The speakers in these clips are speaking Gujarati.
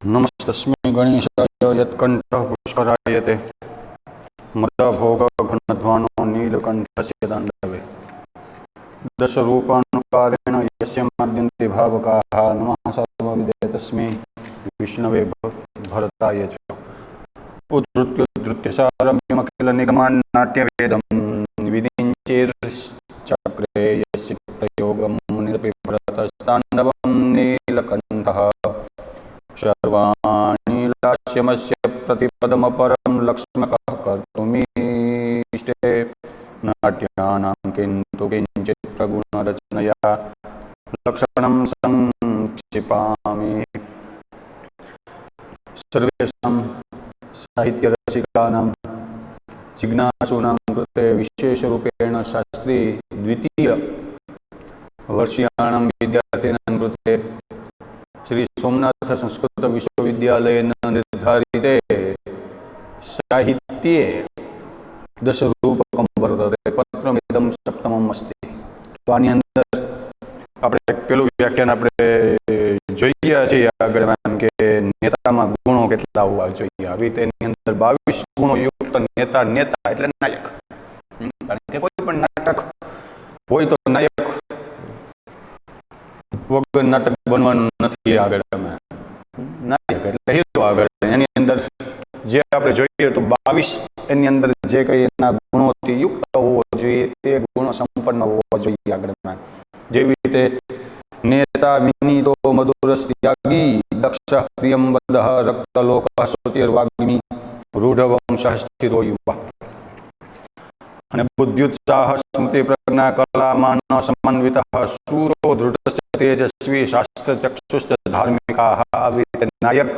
नमस्तस्मै गणेशाय यत्कण्ठः पुष्करायते मदभोगघनध्वानो नीलकण्ठस्य दाण्डवे दशरूपानुकारेण यस्य माद्यन्ते भावकाः नमः सर्वविदे तस्मै विष्णवे भरताय च उद्धृत्योद्धृत्यसारम्यमखिलनिगमान्नाट्यवेदं विदिञ्चेर्चक्रे यस्य प्रयोगं मुनिरपि भरतस्ताण्डवं नीलकण्ठः सर्वाणि लास्यमस्य प्रतिपदमपरं लक्ष्मकः कर्तुमीष्टे नाट्यानां किन्तु किञ्चित् प्रगुणरचनया लक्षणं संक्षिपामि। सर्वेषां साहित्यरसिकानां जिज्ञासूनां कृते विशेषरूपेण शास्त्री द्वितीय वर्षीयाणां विद्यार्थिनां कृते श्री सोमनाथ संस्कृत विश्वविद्यालयेन निर्धारिते साहित्ये दशरूपकं वर्तते। पत्रमिदं सप्तमम् अस्ति। तो आनी अंदर આપણે પેલું વ્યાખ્યાન આપણે જોઈએ છીએ આગળ કે નેતામાં ગુણો કેટલા હોવા જોઈએ। આવી તેની અંદર 22 ગુણો યુક્ત નેતા એટલે નાયક। કારણ કે કોઈ પણ નાટક હોય તો નાયક વગર નાટક બનવાનું નથી। આગળ નાયક એટલે હીરો। આગળ એની અંદર જે આપણે જોઈએ તો 22 એની અંદર જે કંઈ એના ગુણોથી યુક્ત હોવો જોઈએ તે ગુણો સંપન્ન હોવો જોઈએ। આગળ જેવી રીતે नेता विनीतो मधुरस्त्यागी दक्ष प्रियंवदः रक्तलोकः श्रुतिर्वाग्मी रूढ़वंशः स्थिरो युवा અને બુદ્ધ્યુત્સાહ સ્મૃતિ પ્રજ્ઞા કલા માનવ સમન્વિતઃ શૂરો ધૃતસ્ય તેજસ્વી શાસ્ત્ર ચક્ષુસ્થ ધાર્મિકાઃ આવી રીતે નાયક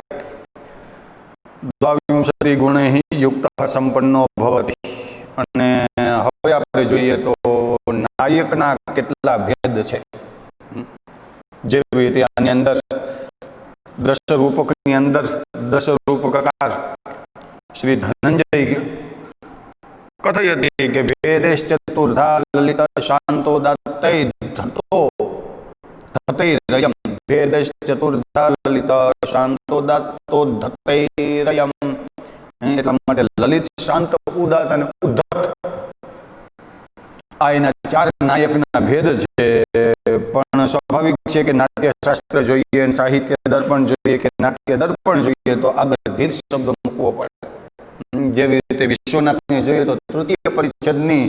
દ્વાવિંશતિ ગુણૈઃ યુક્તઃ સંપન્નો ભવતિ। અને હવે આપણે જોઈએ તો નાયકના કેટલા ભેદ છે। જેવી રીતે આની અંદર દશરૂપકની અંદર દશરૂપકકાર શ્રી ધનંજય कथयति कि भेदेश्चतुर्धा ललित शांतो धतैरयम् भेदेश्चतुर्धा ललित शांतो धतैरयम् એટલા માટે લલિત શાંત ઉદાત અને ઉદ્ધત આ એના ચાર નાયકના ભેદ છે। પણ સ્વાભાવિક છે કે નાટ્યશાસ્ત્ર જોઈએ સાહિત્ય દર્પણ જોઈએ કે નાટ્ય દર્પણ જોઈએ તો આગળ ધીર શબ્દ મૂકવો પડે। જેવી રીતે વિશ્વનાથને જોઈએ તો તૃતીય પરિચ્છદની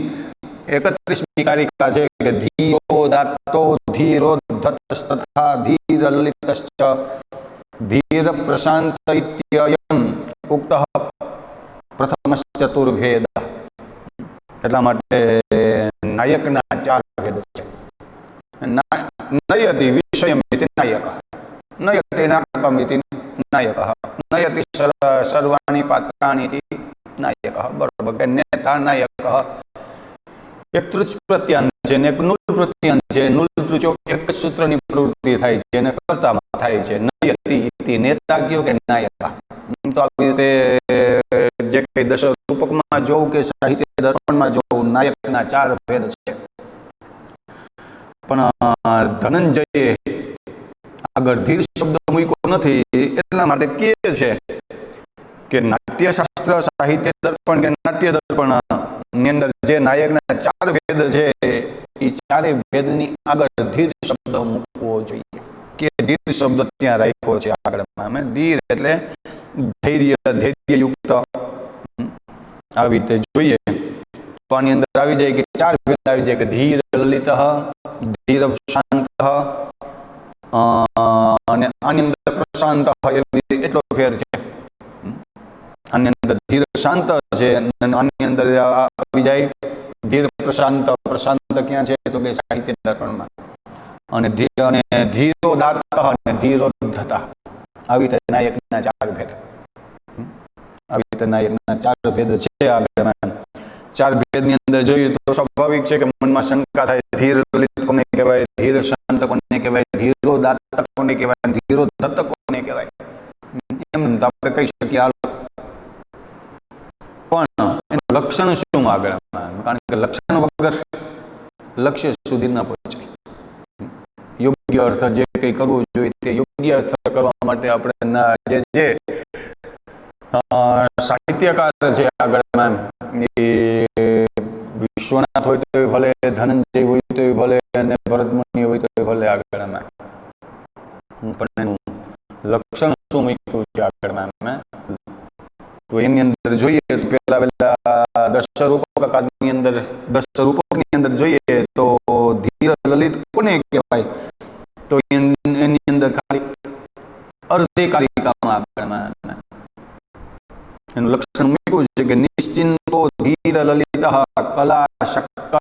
31મી કારિકા છે કે ધીરો દાતો ધીરો ધતસ્તથા ધીર લલિતશ્ચ ધીર પ્રશાંત ઇત્યયમ ઉક્તઃ પ્રથમશ્ચતુર્ભેદ। એટલા માટે નાયકના ચાર ભેદ છે। નયતિ વિષયમ ઇતિ નાયકઃ નયતે નાટકમ ઇતિ નાયકઃ નયતિ સર્વાણિ પાત્રાણિ ઇતિ નાયકઃ। બરોબર કે નેતા નાયકઃ એક તૃચ પ્રત્યાંત છે ને એક નૂલ પ્રત્યાંત છે। નૂલ તૃચો એક સૂત્રની પ્રવૃત્તિ થાય છે અને કર્તામાં થાય છે। નયતિ ઇતિ નેતા કયો કે નાયક। તો આવી રીતે જે કંઈ દશરૂપકમાં જોવું કે સાહિત્ય દર્પણમાં જોવું નાયકના ચાર ભેદ છે। પણ ધનંજયે આગળ ધીર શબ્દ મૂક્યો નથી એટલા માટે કહે છે કે નાટ્યશાસ્ત્ર સાહિત્ય દર્પણ કે નાટ્ય દર્પણ ની અંદર જે નાયકના ચાર ભેદ છે એ ચારે ભેદની આગળ ધીર શબ્દ મૂકવો જોઈએ કે ધીર શબ્દ ત્યાં રાખ્યો છે। આગળ ધીર એટલે ધૈર્યયુક્ત આવી રીતે જોઈએ તો આની અંદર આવી જાય કે ચાર ભેદ આવી જાય કે ધીર લલિત ધીર શાંત અને આની અંદર પ્રશાંત એટલો ફેર છે। આની અંદર ધીર શાંત છે અને આની અંદર આવી જાય ધીર પ્રશાંત। પ્રશાંત ક્યાં છે તો કે સાહિત્ય દર્પણમાં। અને ધીરો દાત અને ધીરો ધતા આવી રીતે નાયકના ચાર ભેદ આવી રીતે નાયકના ચાર ભેદ છે। આગળ ચાર ભેદની અંદર જોઈએ તો સ્વાભાવિક છે કે મનમાં શંકા થાય ધીર લલિત કોને કહેવાય ધીર શાંત કોને કહેવાય ધીરો દાત કોને કહેવાય ધીરો ધત કોને કહેવાય એમ આપણે કહી શકીએ। પણ એનું લક્ષણ શું આગળ કારણ કે લક્ષણ વગર લક્ષ્ય સુધી ના પહોંચાય। યોગ્ય અર્થ જે કંઈ કરવું જોઈએ તે યોગ્ય અર્થ કરવા માટે આપણે જે સાહિત્યકાર છે આગળમાં એ વિશ્વનાથ હોય તો ભલે, ધનંજય હોય તો ભલે, અને ભરતમુનિ હોય તો ભલે, આગળમાં પણ એનું લક્ષણ શું મૂક્યું છે આગળમાં તો એની અંદર જોઈએ તો પેલા દશરૂપકની અંદર જોઈએ તો ધીર લલિત કોને કહેવાય તો એની અંદર ખાલી અર્ધે કાલિકામાં આગળમાં એનું લક્ષણ મૂક્યું છે કે નિશ્ચિંતો ધીર લલિત કલા શક્ત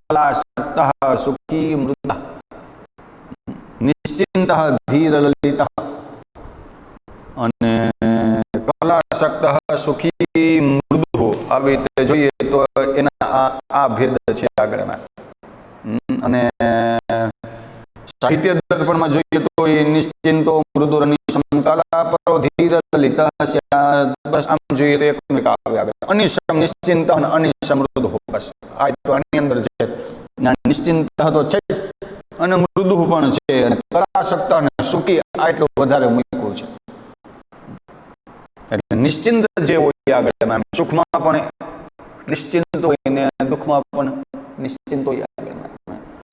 સુખી મૃત નિશ્ચિંત ધીર લલિત અને કલાશક્ત સુખી મૃદુ આવી રીતે જોઈએ તો એના આ ભેદ છે આગળમાં. અને સાહિત્ય દર્પણમાં જોઈએ તો એ નિશ્ચિંતો મૃદુરની સમકલા પરો ધીર લલિત બસ આમ જોઈએ તો એક આવે આગળ અનિશમ નિશ્ચિંત અને અનિશમ મૃદુ બસ આ તો આની અંદર છે. નિશ્ચિંત તો છે અને મૃદુ પણ છે અને કલાશક્ત અને સુખી આ એટલું વધારે મૂક્યું છે. એટલે નિશ્ચિંત જે હોય આગળ સુખમાં પણ નિશ્ચિંત હોય ને દુઃખમાં પણ નિશ્ચિંત હોય આગળ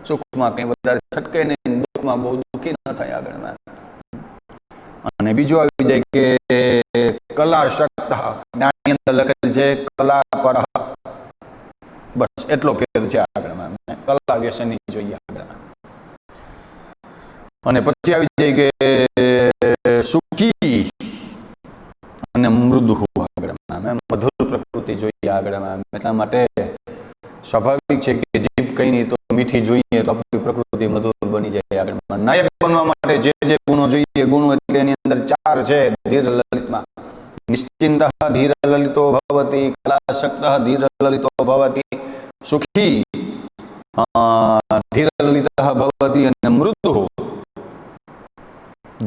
સુખમાં કઈ વધારે છટકે નહીં, દુઃખમાં બહુ દુઃખી ન થાય આગળમાં. અને બીજું આવી જાય કે કલા શક્ત આની અંદર લખેલ છે કલા પર બસ એટલો ફેર છે આગળમાં કલા વ્યસની જોઈએ આગળમાં. અને પછી આવી જાય કે સુખી અને મૃદુ આગળમાં મધુર પ્રકૃતિ જોઈએ આગળમાં. એટલા માટે સ્વાભાવિક છે કે જીભ કઈ નહીં તો મીઠી જોઈએ તો આપણી પ્રકૃતિ મધુર બની જાય આગળમાં. નાયક બનવા માટે જે ગુણો જોઈએ ગુણો એટલે એની અંદર 4 છે ધીર લલિતમાં. નિશ્ચિંત ધીર લલિતો ભવતી, કલાશક્ત ધીર લલિતો ભવતી, સુખી ધીર લલિત ભવતી અને મૃદુ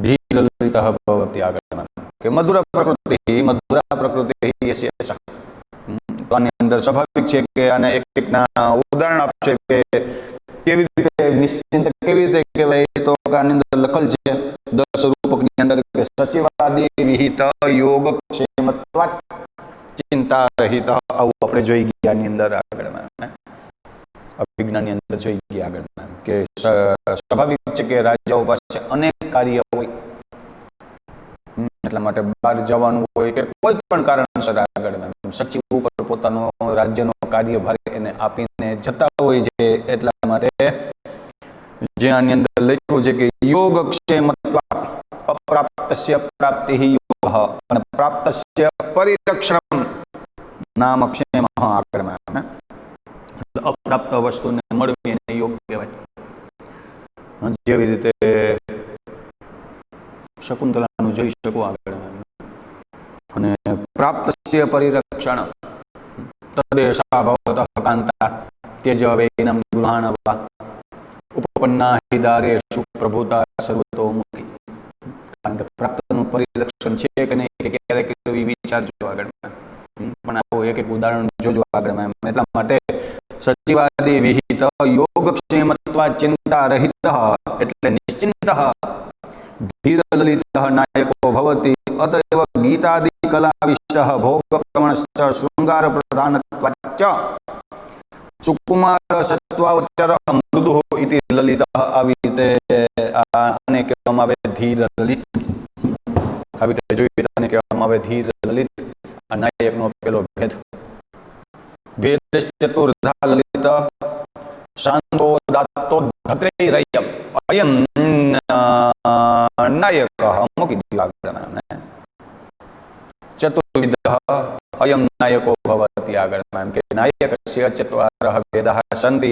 ધીર લલિત ભવતી આગળમાં. કે મધુર પ્રકૃતિ યસ્ય. તો આની અંદર સ્વાભાવિક છે કે આને એક-એકના ઉદાહરણ આપશે કે કેવી રીતે નિશ્ચિંત કેવી રીતે કહેવાય તો આની અંદર લખેલ છે દશરૂપકની અંદર કે સચિવાદી વિહિત યોગ ક્ષેમત્વાત ચિંતા રહિત આવું આપણે જોઈ ગયા આની અંદર આગળમાં અભિજ્ઞાનની અંદર જોઈ ગયા આગળમાં કે સ્વાભાવિક છે કે રાજાઓ પાસે અનેક કાર્ય હોય એટલા માટે બહાર જવાનું હોય કે કોઈ પણ કારણસર આગળ સચિવ ઉપર પોતાનો રાજ્યનો કાર્યભાર એને આપીને જતા હોય છે. એટલા માટે જે આની અંદર લખ્યું છે કે યોગ ક્ષેમત્વા અપ્રાપ્તસ્ય પ્રાપ્તિ યોગ અને પ્રાપ્તસ્ય પરિરક્ષણમ નામ ક્ષેમ આગળમાં અપ્રાપ્ત વસ્તુને મળવી એને યોગ કહેવાય. જેવી રીતે શકુંતલાનું જોઈ શકું આગળ અને પ્રાપ્તસ્ય પરિરક્ષણ તદેશા ભવતઃ કાંતા ત્યજવેનમ ગૃહાણવા ઉપપન્ના હિદારેષુ પ્રભુતા સર્વતોમુખી. કારણ કે પ્રાપ્તનું પરિરક્ષણ છે કે નહીં કે ક્યારેક એવી વિચારજો આગળ પણ આવું એક ઉદાહરણ જોજો આગળ. એટલા માટે સચિવાદી વિહિત યોગક્ષેમત્વા ચિંતા રહિત એટલે નિશ્ચિંત ધીર લલિત નાયકો ભવતી અતએવ ગીતાદિ કલાવિષ્ટ ભોગપ્રવણશ્ચ શૃંગાર પ્રધાનત્વાચ્ચ સુકુમાર સત્વાવચર મૃદુ ઇતિ લલિત. આવી રીતે આને કહેવામાં આવે ધીર લલિત. આવી રીતે જોઈએ આને કહેવામાં આવે ધીર લલિત. આ નાયકનો પેલો ભેદ ચતુર્ધા લલિત શાંતો દાતો ધતૈરયમ અયમ નાયક મૂકી દીધું આગળ. ચતુર્વિધ અયમ નાયકો ભવતી આગળ કે નાયકસ્ય ચત્વારઃ વેદઃ સંતિ.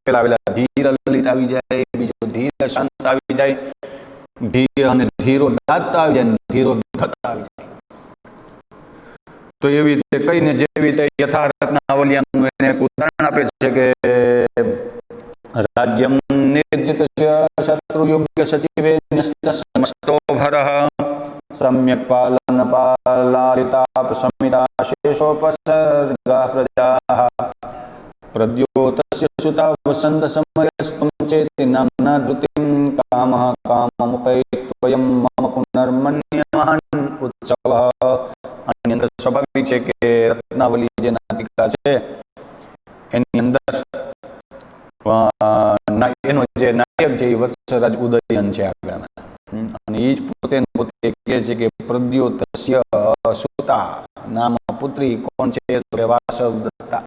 પેલા ધીર લલિત આવી જાય, બીજો ધીર શાંત આવી જાય, ધીર અને ધીરો દાત આવી જાય, ધીરો ધત આવી જાય. તો એવી રીતે કહીને જેવી રીતે યથારત્નાવલ્યાનું એને એક ઉદાહરણ આપે છે કે રાજ્યમ નિર્જિતસ્ય શત્રુયોગ્ય સચિવે સમસ્તો ભરઃ સમ્યક પાલન પાલાલિતા સમિતા શેષોપસર્ગા પ્રજાઃ પ્રદ્યોતસ્ય સુતા વસંત સમયસ્તમ ચેતિ નામ્ના ધૃતિમ કામઃ કામમુખ સમાપયિત્વયં મમ પુનર્મન્યમાન ઉત્સવ. આની અંદર સ્વાભાવિક છે કે રત્નાવલી જે નાટિકા છે એની અંદર એનો જે નાયક છે એ વત્સરાજ ઉદયન છે આગળ, અને એ જ પોતે કહે છે કે પ્રદ્યોતસ્ય સુતા નામ પુત્રી કોણ છે તો કે વાસવ દત્તા.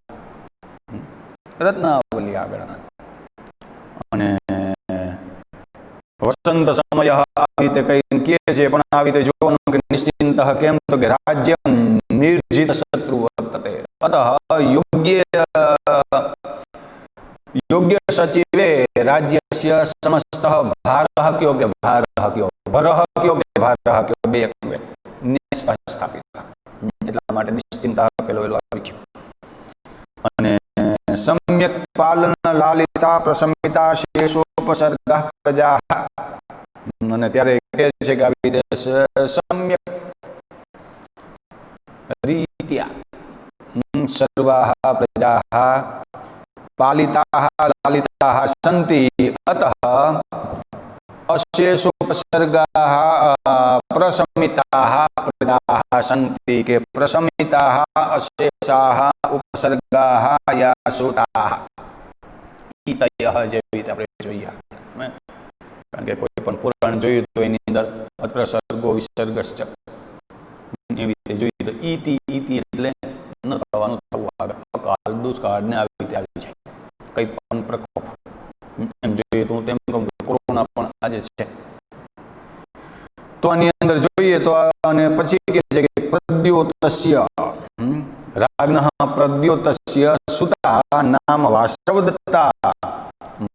રત્નાવલી આગળ. અને વસંત સમય આવી રીતે કઈ કહે છે, પણ આવી રીતે જોવાનું કે નિશ્ચિંત કેમ તો કે રાજ્ય નિર્જિત શત્રુ વર્તતે અતઃ યોગ્ય સચિવે રાજ્યસ્ય સમસ્ત ભારઃ કયો કે ભારઃ કયો ભરઃ કયો કે ભારઃ કયો બે સ્થાપિત. એટલા માટે નિશ્ચિંત પેલો એલો આવી ગયો. અને સમ્યક પાલન લાલિતા પ્રસમિતા શેષોપસર્ગા પ્રજા. અને ત્યારે કહે છે કે આવી રીતે સમ્યક રીત્યા સર્વાહ પ્રજાઃ પાલિતાઃ લાલિતાઃ સન્તિ અતઃ અશેષોપસર્ગાઃ પ્રસમિતાઃ પ્રજાઃ સન્તિ કે પ્રસમિતાઃ અશેષાઃ ઉપસર્ગાઃ યા સુતાઃ. ઈતયઃ જેવી રીતે આપણે જોઈએ, કારણ કે કોઈ પણ પુરાણ જોયું તો એની અંદર અત્ર સર્ગો વિસર્ગશ્ચ એવી રીતે જોઈએ તો ઈતિ એટલે ન થવાનું થવું આગળ, અકાળ દુષ્કાળ ને આવી રીતે આવી છે, કઈ પણ પ્રકોપ. એમ જોઈએ તો હું તેમ કહું કોરોના પણ આજે છે. તો આની અંદર જોઈએ તો અને પછી કહે છે કે પ્રદ્યોતસ્ય રાજ્ઞઃ પ્રદ્યોતસ્ય સુતા નામ વાસવદત્તા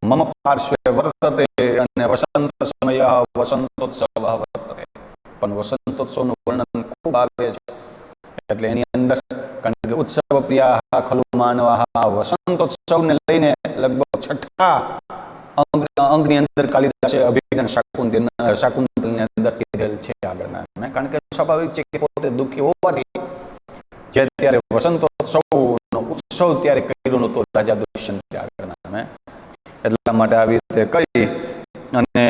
મમ પાર્શ્વે વર્તતે. અને વસંત સમય વસંતોત્સવ વર્તતે. પણ વસંતોત્સવનું વર્ણન ખૂબ આવે છે, એટલે એની અંદર કારણ કે ઉત્સવ પ્રિયા ખલુ માનવા વસંતોત્સવને લઈને લગભગ છઠ્ઠા અંગની અંદર કાલિદાસે અભિજ્ઞાન શાકુંતલની અંદર કીધેલ છે આગળના. કારણ કે સ્વાભાવિક છે કે પોતે દુઃખી હોવાથી જે ત્યારે વસંતોત્સવનો ઉત્સવ ત્યારે કર્યો નહોતો રાજા દુષ્યંતે આગળના. એટલા માટે આવી રીતે કહી અને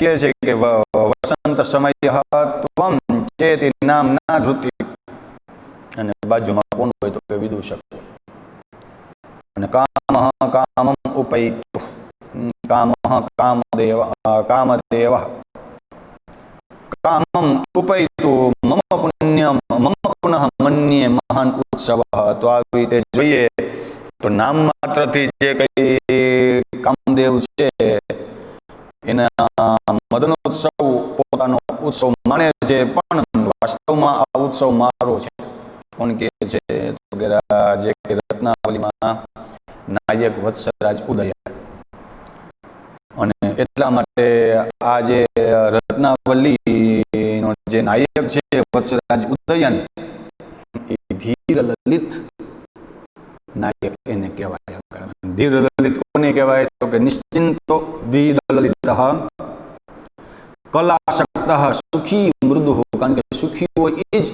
કહે છે કે વસંત સમય ત્વમ ચેતિ નામ ના ધૃતિ. અને બાજુમાં કોણ હોય તો કે વિદૂષક. અને કામઃ ઉપૈતુ કામઃ કામદેવ કામમ ઉપૈતુ મમ પુણ્ય મમ પુનઃ મન્યે મહાન ઉત્સવ. તો આવી રીતે જોઈએ તો નામ માત્રથી જે કઈ કામદેવ છે એના મદનોત્સવ પોતાનો ઉત્સવ માને છે, પણ વાસ્તવમાં આ ઉત્સવ મારો છે. કોણ કહે છે તો કે જે રત્નાવલીમાં નાયક વત્સરાજ ઉદય. અને એટલા માટે આ જે રત્નાવલીનો જે નાયક છે વત્સરાજ ઉદયન એ ધીર લલિત નાયક એને કહેવાય. ધીર લલિત કોને કહેવાય તો કે નિશ્ચિંતો ધીર લલિત કલાશક્ત સુખી મૃદુ. કારણ કે સુખી હોય એ જ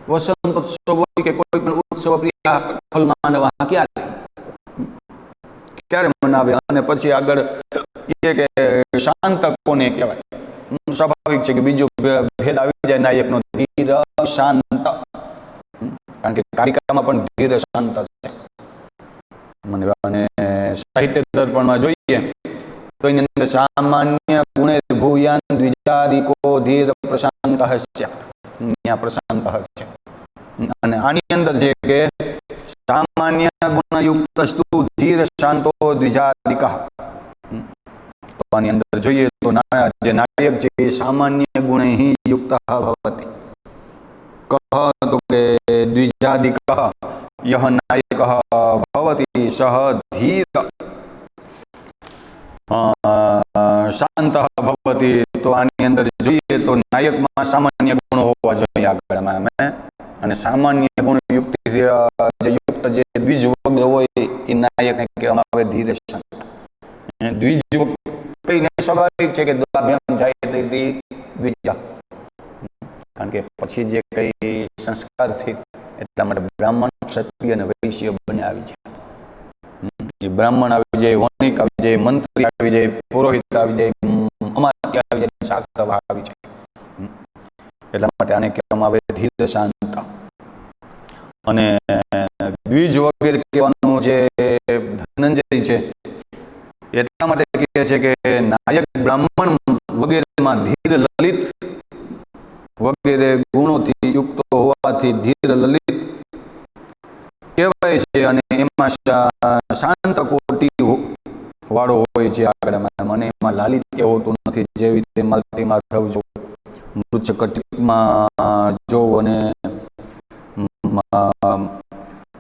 વસંતોત્સવ હોય કે કોઈ પણ ઉત્સવ પ્રિય ફલ માનવા ક્યારે મનાવે. અને પછી આગળ એ કે શાંત કોને કહેવાય. સ્વાભાવિક છે કે બીજો ભેદ આવી જાય નાયકનો ધીર શાંત, કારણ કે કારિકામાં પણ ધીર શાંત છે. અને સાહિત્ય દર્પણમાં જોઈએ તો એની અંદર સામાન્ય ગુણે ભૂયાન દ્વિજાદિકો ધીર પ્રશાંત સ્યાત પ્રશાંત છે. અને આની અંદર છે કે સામાન્ય ગુણયુક્ત સ્તુ ધીર શાંતો દ્વિજાદિક. તો આની અંદર જોઈએ તો જે નાયક છે એ સામાન્ય ગુણે યુક્ત ભવતિ. કહ તો કે દ્વિજાદિક યહ નાયક ભવતિ સહ ધીર શાંત ભવતિ. તો આની અંદર જોઈએ તો નાયકમાં સામાન્ય ગુણો હોવા જોઈએ આગળમાં. અને સામાન્ય ગુણયુક્ત જે યુક્ત જે દ્વિજવગ્ર હોય એ નાયકને કહેવામાં આવે ધીર શાંત. દ્વિજવગ કઈને સ્વાભાવિક છે કે દ્વાભ્યામ જાય દ્વિજ, કારણ કે પછી જે કઈ સંસ્કારથી એટલા માટે બ્રાહ્મણ ક્ષત્રિય અને વૈશ્ય બંને આવી છે. એ બ્રાહ્મણ આવી જાય, વણિક આવી જાય, મંત્રી આવી જાય, પુરોહિત આવી જાય, અમાત્ય આવી જાય, સાર્થવ આવી જાય. એટલા માટે આને કહેવામાં આવે ધીર શાંત. અને દ્વિજ વગેરે કહેવાનું જે ધનંજય છે એટલા માટે કહે છે કે નાયક બ્રાહ્મણ વગેરેમાં ધીર લલિત વગેરે ગુણોથી યુક્ત હોવાથી ધીર લલિત કહેવાય છે. અને એમાં શાંત કોટી વાળો હોય છે આગળમાં, મને એમાં લાલિત્ય હોતું નથી. જેવી રીતે માલતી માધવ જો, મૃચ્છકટિકમાં જો, અને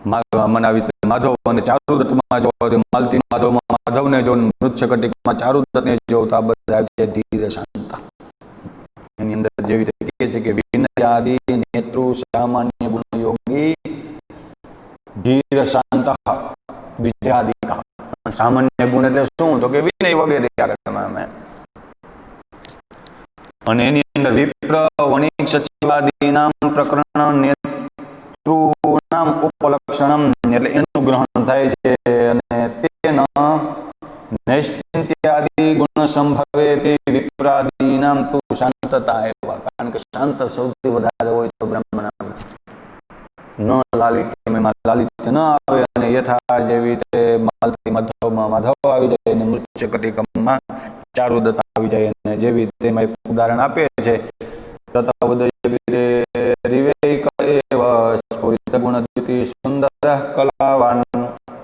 મને આવી રીતે માધવ અને ચારુદત્તમાં જો, માલતી માધવમાં માધવને જો, મૃચ્છકટિકમાં ચારુદત્તને જો, તો આ બધા આવી જાય ધીર શાંત. એની અંદર જેવી રીતે કહે છે કે વિનયાદિ નેતૃ સામાન્ય ગુણ યોગી ધીર શાંત વિજયાદિક. સામાન્ય ગુણ એટલે શું? તો કે વિનય વગેરે. અને એની અંદર વિપ્ર વણિક સચિવાદી નામ પ્રકરણ નેતૃનામ ઉપલક્ષણમ એટલે એનું ગ્રહણ થાય છે. અને તેના નૈશ્ચિત્યાદિ ગુણ સંભવે વિપ્રાદી નામ તું શાંતતા એવા. કારણ કે શાંત સૌથી વધારે હોય તો બ્રહ્મણા ન લાલિત્ય, લાલિત્ય ન આવે. અને યથા જેવી રીતે માલતી માધવમાં માધવ આવી જાય અને મૃચ્છકટિકમમાં ચારુદત્ત આવી જાય. અને જેવી રીતે એમાં એક ઉદાહરણ આપે છે તથા ઉદય વિવેક એવ સ્ફુરિત ગુણદ્યુતિ સુંદર કલાવાન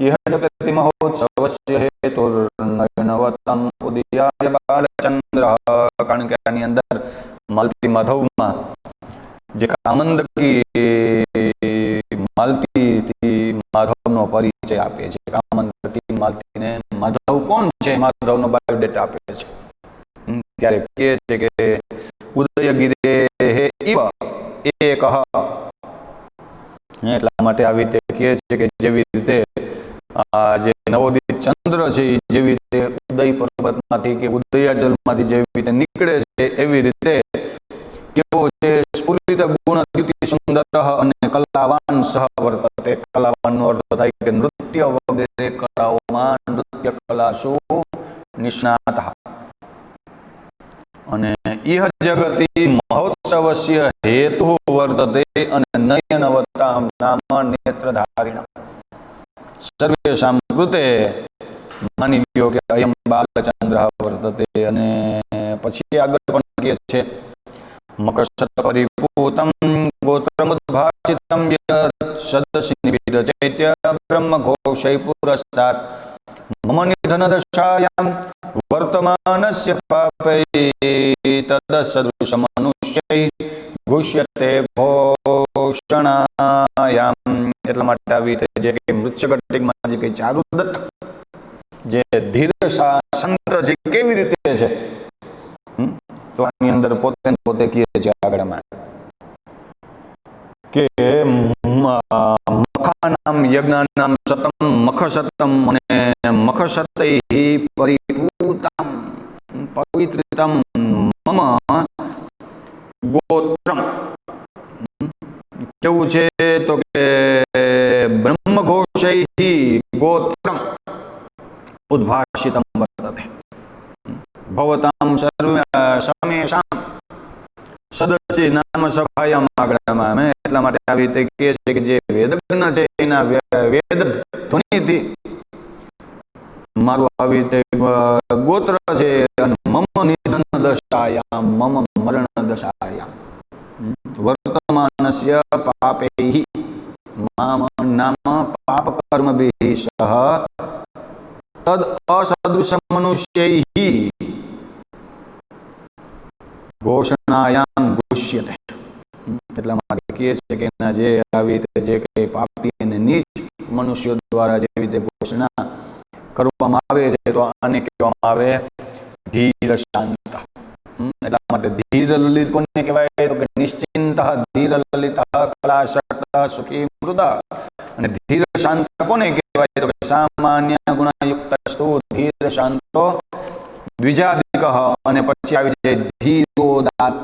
ઇહ જગતિ મહોત્સવસ્ય હેતુર્નયનવતમ ઉદયાય બાલચંદ્ર. કારણ કે આની અંદર માલતી માધવમાં જે કામંદકી માલતીથી માધવનો પરિચય આપે છે. કામંદકી માલતીને માધવ કોણ છે, માધવનો બાયોડેટા આપે છે. ત્યારે કહે છે કે ઉદયગીરે હે ઇવ એક. એટલા માટે આવી રીતે કહે છે કે જેવી રીતે આ જે નવોદિત ચંદ્ર છે એ જેવી રીતે ઉદય પર્વતમાંથી કે ઉદયાચલમાંથી જેવી રીતે નીકળે છે એવી રીતે કેવો છે સ્ફુરિત ગુણ દ્યુતિ સુંદર અને કલાવાન સહ વર્તતે. કલાવાનનો અર્થ થાય કે નૃત્ય વગેરે કલાઓમાં નૃત્ય કલાસુ નિષ્ણાત. અને ઇહ જગતિ મહોત્સવસ્ય હેતુ વર્તતે. અને નયનવતામ નામ નેત્રધારિણા સર્વેષામ કૃતે માની લ્યો કે અયમ બાલચંદ્ર વર્તતે. અને પછી આગળ પણ કહે છે મકરશત પરિપૂતમ ગોત્રમુદ્ભાસિતમ યત સદસી નિબિધ ચૈત્ય બ્રહ્મઘોષૈ પુરસ્તાત મમ નિધન દશાયામ વર્તમાનસ્ય પાપૈ તદસદૃશ મનુષ્યૈ ઘુષ્યતે ઘોષણાયામ. એટલા માટે આવી રીતે જે કે મૃચ્છકટિકમાં જે કઈ ચારુદત્ત જે ધીર સંત છે કેવી રીતે છે, તો આની અંદર પોતે પોતે કહે છે આગળમાં કે મખાનામ યજ્ઞાનામ સતમ મખસતમ અને મખસતૈ પરિપૂતમ પવિત્રતમ મમ ગોત્રમ. કેવું છે તો કે બ્રહ્મઘોષૈ ગોત્રમ ઉદ્ભાષિતમ વર્તતે ભવતામ સમેષામ સદસ્ય નામ સભાયામ આગળમાં. એટલા માટે આવી રીતે કહે છે કે જે વેદજ્ઞ છે એના વેદ ધ્વનિથી મારું આવી રીતે ગોત્ર છે. અને મમ નિધન દશાયામ મમ મરણ દશાયામ વર્તમાનસ્ય પાપૈ મામ નામ પાપ કર્મભિઃ સહ તદ અસદૃશ મનુષ્યૈ ઘોષણાયામ ઘુષ્યતે. એટલા માટે કહે છે કે એના જે આવી રીતે જે કઈ પાપી અને નીચ મનુષ્યો દ્વારા જેવી રીતે ઘોષણા કરવામાં આવે છે તો આને કહેવામાં આવે ધીર શાંત. એટલા માટે ધીર લલિત કોને કહેવાય તો કે નિશ્ચિંત ધીર લલિત કલાશક્ત સુખી મૃદા. અને ધીર શાંત કોને કહેવાય તો કે સામાન્ય ગુણયુક્ત સ્તુ ધીર શાંતો દ્વિજાદિક. અને પછી આવી જાય ધીરોદાત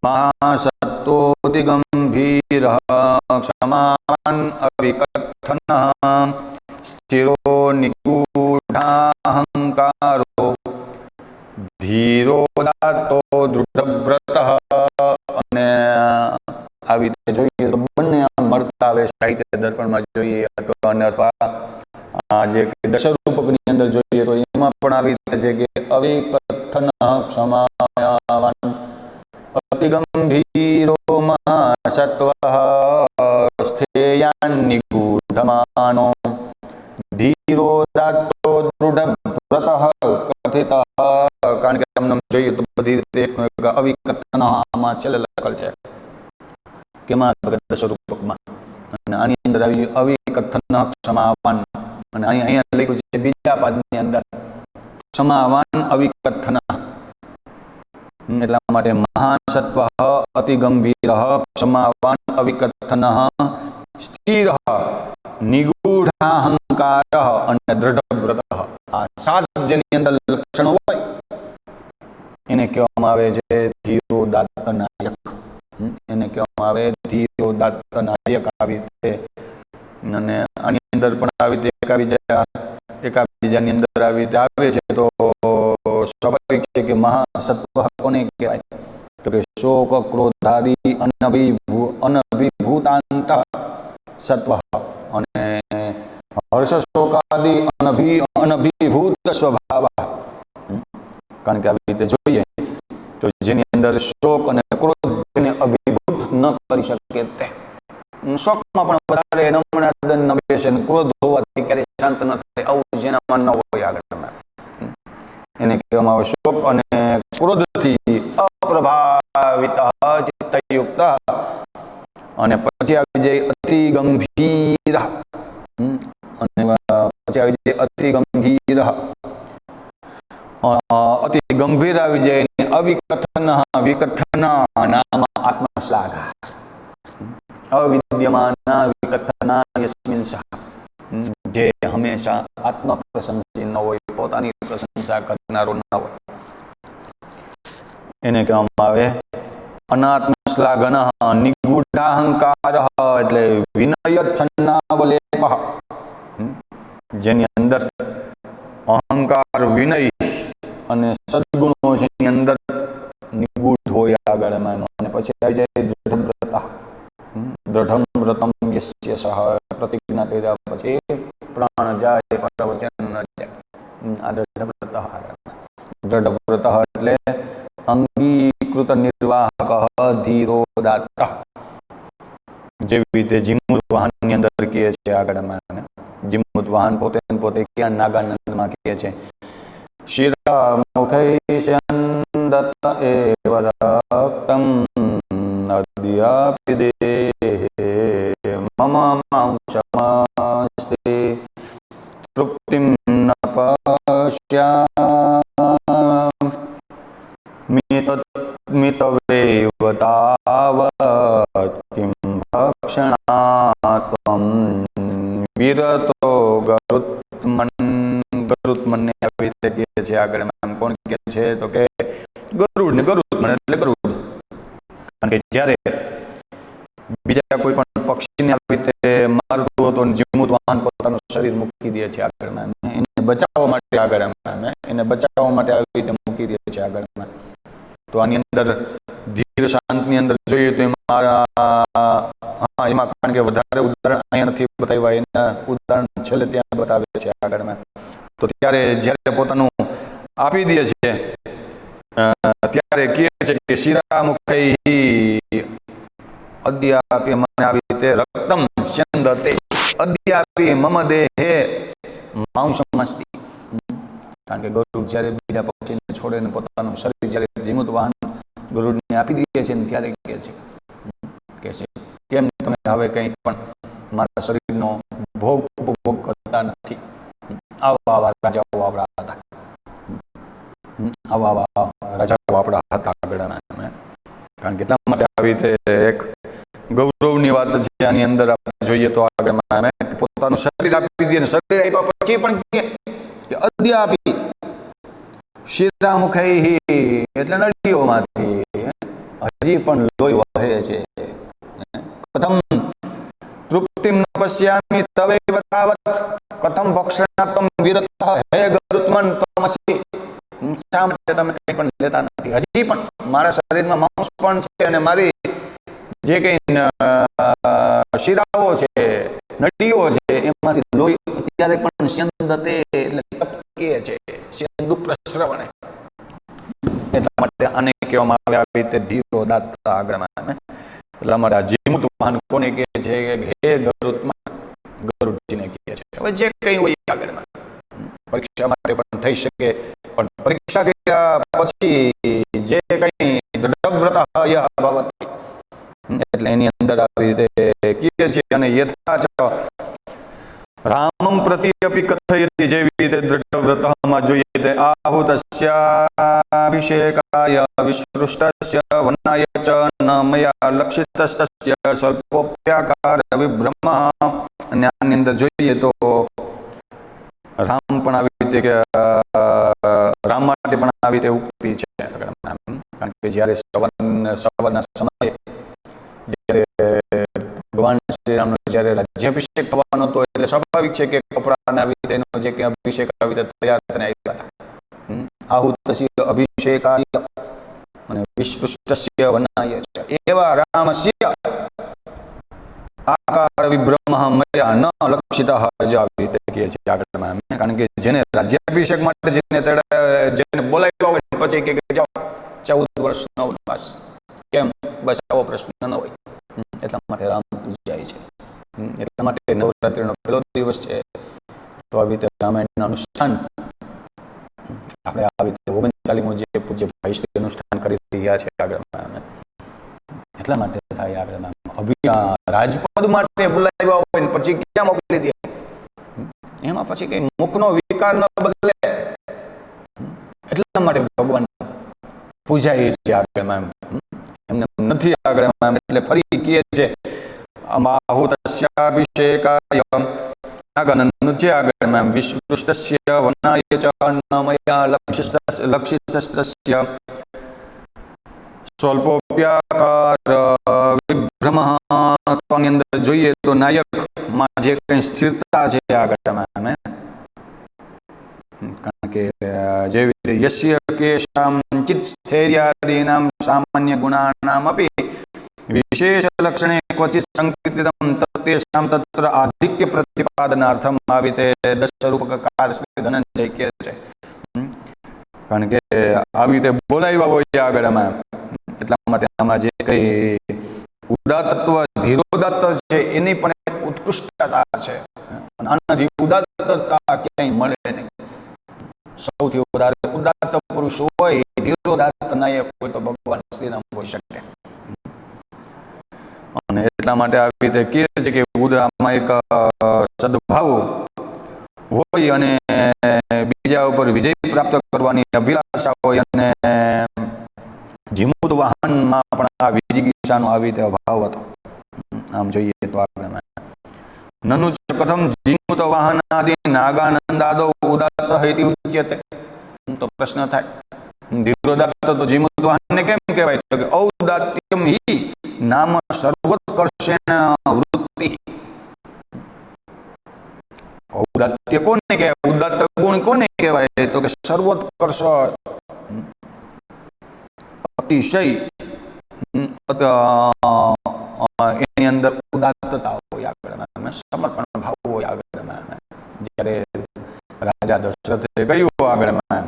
મહાસત્તોતિ ગંભીર ક્ષમાન અવિકથન સ્થિરો નિગૂઢાહંકારો ધીરોદાતો દૃઢવ્રત. અને આવી રીતે જોઈએ તો બંને મળતા આવે સાહિત્ય દર્પણમાં જોઈએ અથવા જે દશરૂપકની અંદર જોઈએ તો એમાં પણ આવી રીતે છે કે અવિકથન ક્ષમાવાન અતિગંભીરો મહાસત્વ સ્થેયાન નિગૂઢમાનો ધીરોદાત્તો દૃઢવ્રત કથિત. કારણ કે તમને જોઈએ તો બધી રીતે અવિકથન આમાં છેલ્લે લખેલ છે કેમાં દશરૂપકમાં, અને આની અંદર આવી અવિકથન ક્ષમાવાન, અને અહીંયા લખ્યું છે બીજા પાદની અંદર ક્ષમાવાન અવિકથન. એટલા માટે મહાસત્વ અતિ ગંભીર ક્ષમાવાન અવિકથન સ્થિર નિગૂઢાહંકાર અને દ્રઢવ્રત. આ સાત જેની અંદર લક્ષણો હોય એને કહેવામાં આવે છે ધીરોદાત્ત નાયક. એને કહેવામાં આવે ધીરોદાત્ત નાયક. આવી રીતે અને આની અંદર પણ આવી રીતે એકાબીજાની અંદર આવી રીતે આવે છે તો સ્વાભાવિક છે કે મહાસત્વ કોને કહેવાય તો કે શોક ક્રોધાદિ અનભિભૂતાંત સત્વ, અને હર્ષ શોકાદિ અનભિભૂત સ્વભાવ. કારણ કે આવી રીતે જોઈએ તો જેની અંદર શોક અને ક્રોધ તેને અભિભૂત ન કરી શકે તે. શોકમાં પણ વધારે નમણાદન બેસે, ક્રોધ હોવાથી ક્યારેય શાંત ન થાય, આવું જેનામાં ન હોય આગળ એને કહેવામાં આવે શોક અને ક્રોધથી અપ્રભાવિત ચિત્તયુક્ત. અને પછી આવી જાય અતિ ગંભીર, અને પછી આવી જાય અતિ ગંભીર. અતિ ગંભીર આવી જાય અવિકથન વિકથન નામ આત્મશ્લાઘ અવિદ્યમાન વિકથના યસ્મિન સહ. જે હંમેશા આત્મ પ્રશંસી ન હોય, પોતાની પ્રશંસા કરનારો ન હોય, એને કહેવામાં આવે અનાત્મશ્લાઘન નિગૂઢાહંકાર. એટલે વિનય છન્નાવલેપ, જેની અંદર અહંકાર વિનય અને સદગુણો છે એની અંદર નિગૂઢ હોય આગળ એમાં. અને પછી આવી જાય દૃઢવ્રત. દૃઢમ વ્રતમ યસ્ય સહ. પ્રતિજ્ઞા કર્યા પછી પ્રાણ જાય પરવચન ન જાય. આ દૃઢવ્રત. દૃઢવ્રત એટલે અંગીકૃત નિર્વાહક ધીરોદાત્ત. જેવી રીતે જીમૂત વાહનની અંદર કહે છે આગળ એમાં. જીમૂત વાહન પોતે ક્યાં નાગાનંદમાં કહે છે શિરામુખૈષંદત્ત એવ રક્તમ અદ્યાપિ દેહે મમ માંસમસ્તે તૃપ્તિમ ન પશ્યામિ તત્મિતવેવ તાવત કિમ ભક્ષણાત્વમ વિરતો ગરુત્મનને આવી રીતે કહે છે આગળ. કોણ કહે છે તો કે ગરુડ ને ગરુત્મન એટલે ગરુડ. કારણ કે જ્યારે બીજા કોઈ પણ પક્ષીને આવી રીતે મારતું હતો, જીમૂત વાહન પોતાનું શરીર મૂકી દે છે આગળ, એને બચાવવા માટે આગળ એને બચાવવા માટે આવી રીતે મૂકી દે છે આગળ. તો આની અંદર ધીર શાંતની અંદર જોઈએ તો એમાં કારણ કે વધારે ઉદાહરણ અહીંયા નથી બતાવ્યા, એના ઉદાહરણ છેલ્લે ત્યાં બતાવે છે આગળમાં. તો ત્યારે જ્યારે પોતાનું આપી દે છે ત્યારે કહે છે કે શિરામુખૈ અદ્યાપી, મને આવી રીતે રક્તમ સ્યંદતે અદ્યાપી મમ દેહે માંસમસ્તિ. કારણ કે ગરુડ જ્યારે બીજા પક્ષીને છોડે ને પોતાનું શરીર જ્યારે જીમૂત વાહન ગરુડને આપી દે છે ને ત્યારે કહે છે કેમ તમે હવે કંઈ પણ મારા શરીરનો ભોગ ઉપભોગ કરતા નથી. આવા રાજાઓ આપણા હતા, આવા રાજાઓ આપણા હતા આગળના. કારણ કે એટલા માટે આવી રીતે એક ગૌરવની વાત છે આની અંદર આપણે જોઈએ તો આગળ પોતાનું શરીર આપી દે, શરીર આપ્યા પછી પણ કે અદ્યાપી શિરામુખૈ એટલે નળીઓમાંથી હજી પણ લોહી વહે છે. કથમ તૃપ્તિમ ન પશ્યામિ તવૈવ તાવત કથમ ભક્ષણાત્વમ વિરતઃ હે ગરુત્મન ત્વમસી. શા માટે તમે કંઈ પણ લેતા નથી? હજી પણ મારા શરીરમાં માંસ પણ છે અને મારી જે કંઈ શિરાઓ છે, નળીઓ છે, એમાંથી લોહી અત્યારે પણ સ્યંદતે એટલે ટપકે છે, સ્યંદુ પ્રસ્રવણે. એટલા માટે આને કહેવામાં આવે આવી રીતે ધીરોદાત્ત આગળમાં. એટલા માટે આ જીમૂત વાહન કોને કહે છે? હે ગરુત્મન, ગરુડજીને કહે છે. હવે જે કંઈ હોય આગળમાં પરીક્ષા માટે પણ થઈ શકે, પણ પરીક્ષા કર્યા પછી જે કંઈ દ્રઢવ્રત ભવતિ એટલે એની અંદર આવી રીતે કહે છે. અને યથા ચ રામમ પ્રતિ અપી કથયતિ, જેવી રીતે દ્રઢવ્રતમાં જોઈએ તે આહુતસ્યાભિષેકાય વિસૃષ્ટસ્ય વનાય ચ ન મયા લક્ષિતસ્ય સ્વલ્પોપ્યાકાર વિભ્રમઃ. અને આની અંદર જોઈએ તો રામ પણ આવી રીતે કે રામ માટે પણ આવી રીતે ઉક્તિ છે. કારણ કે જ્યારે સવારના સમયે જ્યારે ભગવાન શ્રી રામનો જ્યારે રાજ્યાભિષેક થવાનો હતો, એટલે સ્વાભાવિક છે કે કપડાને આવી રીતે એનો જે કંઈ અભિષેક આવી રીતે તૈયાર થઈને આવ્યા હતા. આહુતસ્ય અભિષેકાય અને વિસૃષ્ટસ્ય વનાય ચ એવા રામસ્ય આકાર વિભ્રમઃ મયા ન લક્ષિતઃ, જે આવી રીતે કહે છે આગળમાં. કારણ કે જેને રાજ્યાભિષેક માટે જેને બોલાવ્યા હોય પછી કે જાઓ 14 વર્ષનો વનવાસ, કેમ? બસ આવો પ્રશ્ન ન હોય. એટલા માટે રામ પૂજાય છે. એટલા માટે નવરાત્રિનો પહેલો દિવસ છે તો આવી રીતે રામાયણનું અનુષ્ઠાન આપણે આવી રીતે 39 જે પૂજ્ય ભાઈ શ્રી અનુષ્ઠાન કરી રહ્યા છે આગળમાં. એટલા માટે થાય આગળમાં રાજપદ માટે બોલાવ્યા હોય ને પછી ક્યાં મોકલી દે? એમાં પછી કઈ મુખનો વિકાર ન બદલે, એટલા માટે ભગવાન પૂજાય છે આગળમાં. એમને નથી આગળમાં. એટલે ફરી કહે છે આહુતસ્યાભિષેકાય આગળનું આગળમાં વિસૃષ્ટસ્ય વનાય ચ ન મયા લક્ષિતસ્ય સ્વલ્પોપ્યાકાર વિભ્રમઃ. ની અંદર જોઈએ તો નાયકમાં જે કંઈ સ્થિરતા છે આગળમાં. કારણ કે જેવી રીતે યસ્ય કેશામ ચિત્ત સ્થૈર્યાદીનામ સામાન્ય ગુણાનામ અપી વિશેષ લક્ષણે ક્વચિત સંકીર્તિતમ તત્તેષાં તત્ર આધિક્ય પ્રતિપાદનાર્થમ આવી રીતે 10 રૂપકકાર શ્રી ધનંજય કહે છે. કારણ કે આવી રીતે બોલાવ્યા હોય આગળમાં. એટલા માટે આમાં જે કંઈ ઉદાત્તત્વ ધીરોદાત્ત છે એની પણ એક ઉત્કૃષ્ટતા છે. આનાથી ઉદાત્તતા ક્યાંય મળે નહીં. સૌથી વધારે ઉદાત્ત પુરુષ હોય, ધીરોદાત્ત નાયક હોય તો ભગવાન શ્રીરામ હોઈ શકે. અને એટલા માટે આવી રીતે કહે છે કે આમાં એક સદભાવ હોય અને બીજા ઉપર વિજય પ્રાપ્ત કરવાની અભિલાષા હોય, અને જીમૂત વાહનમાં પણ આ વિજિગીષાનો આવી રીતે અભાવ હતો. આમ જોઈએ તો આગળ નનુ ચ કથમ જીમૂત વાહનાદિ નાગાનંદાદો ઉદાત્ત હૈતિ ઉચ્યતે. તો પ્રશ્ન થાય, ધીરોદાત્ત તો જીમૂત વાહનને કેમ કહેવાય? તો કે ઔદાત્યમ હિ નામ સર્વોત્કર્ષેણ વૃત્તિ. ઔદાત્ય કોને કહેવાય? ઉદાત્ત ગુણ કોને કહેવાય? તો કે સર્વોત્કર્ષ, અતિશય, એની અંદર ઉદાત્તતા હોય આગળમાં, સમર્પણ ભાવ હોય આગળમાં. જ્યારે રાજા દશરથે કહ્યું આગળમાં,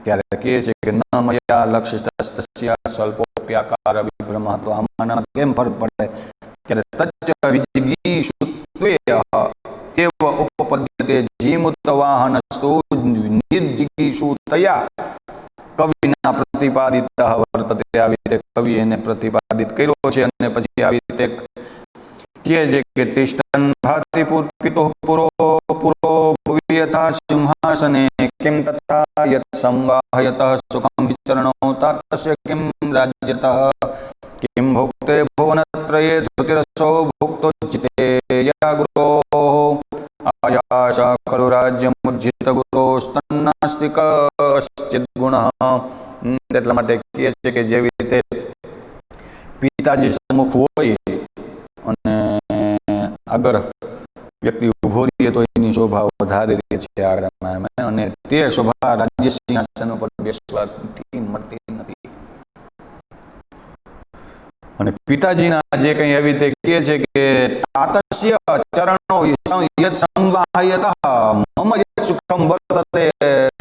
ત્યારે કહે છે કે ન મયા લક્ષિતસ્ય સ્વલ્પોપ્યાકાર વિભ્રમઃ. તો આમાં કેમ ફરક પડે? ત્યારે તચ્ચ વિજિગીષુત્વે એવ ઉપપદ્યતે જીમૂત વાહનસ્તુ નિજિગીષુતયા કવિના પ્રતિપાદિત વર્તતે. આવી રીતે કવિ એને પ્રતિપાદિત કર્યો છે. અને પછી આવી રીતે કહે છે કે તિષ્ઠન ભાતિ પિતો પુરો ભુવિ યથા સિંહાસને કિમ તથા યત સંવાહયત સુખમ વિચરણો તાતસ્ય કિમ રાજ્યતઃ કિમ ભોક્તે ભુવનત્રયે ધૃતિરસો ભુક્તો ચિતે યાગુરો આયાસ ખલુ રાજ્યમુજ્જિત ગુરોસ્તન્નાસ્તિ કશ્ચિદ ગુણઃ. એટલા માટે કહે છે કે જેવી રીતે પિતાજી સમ્મુખ હોય અને આગળ વ્યક્તિ ઊભો રહે તો એની શોભા વધારે રહે છે આગળમાં, અને તે શોભા રાજ્ય સિંહાસન ઉપર બેસવાથી મળતી નથી. અને પિતાજીના જે કંઈ એવી રીતે કહે છે કે તાતસ્ય ચરણો યત સંવાહયતઃ મમ યત સુખમ વર્તતે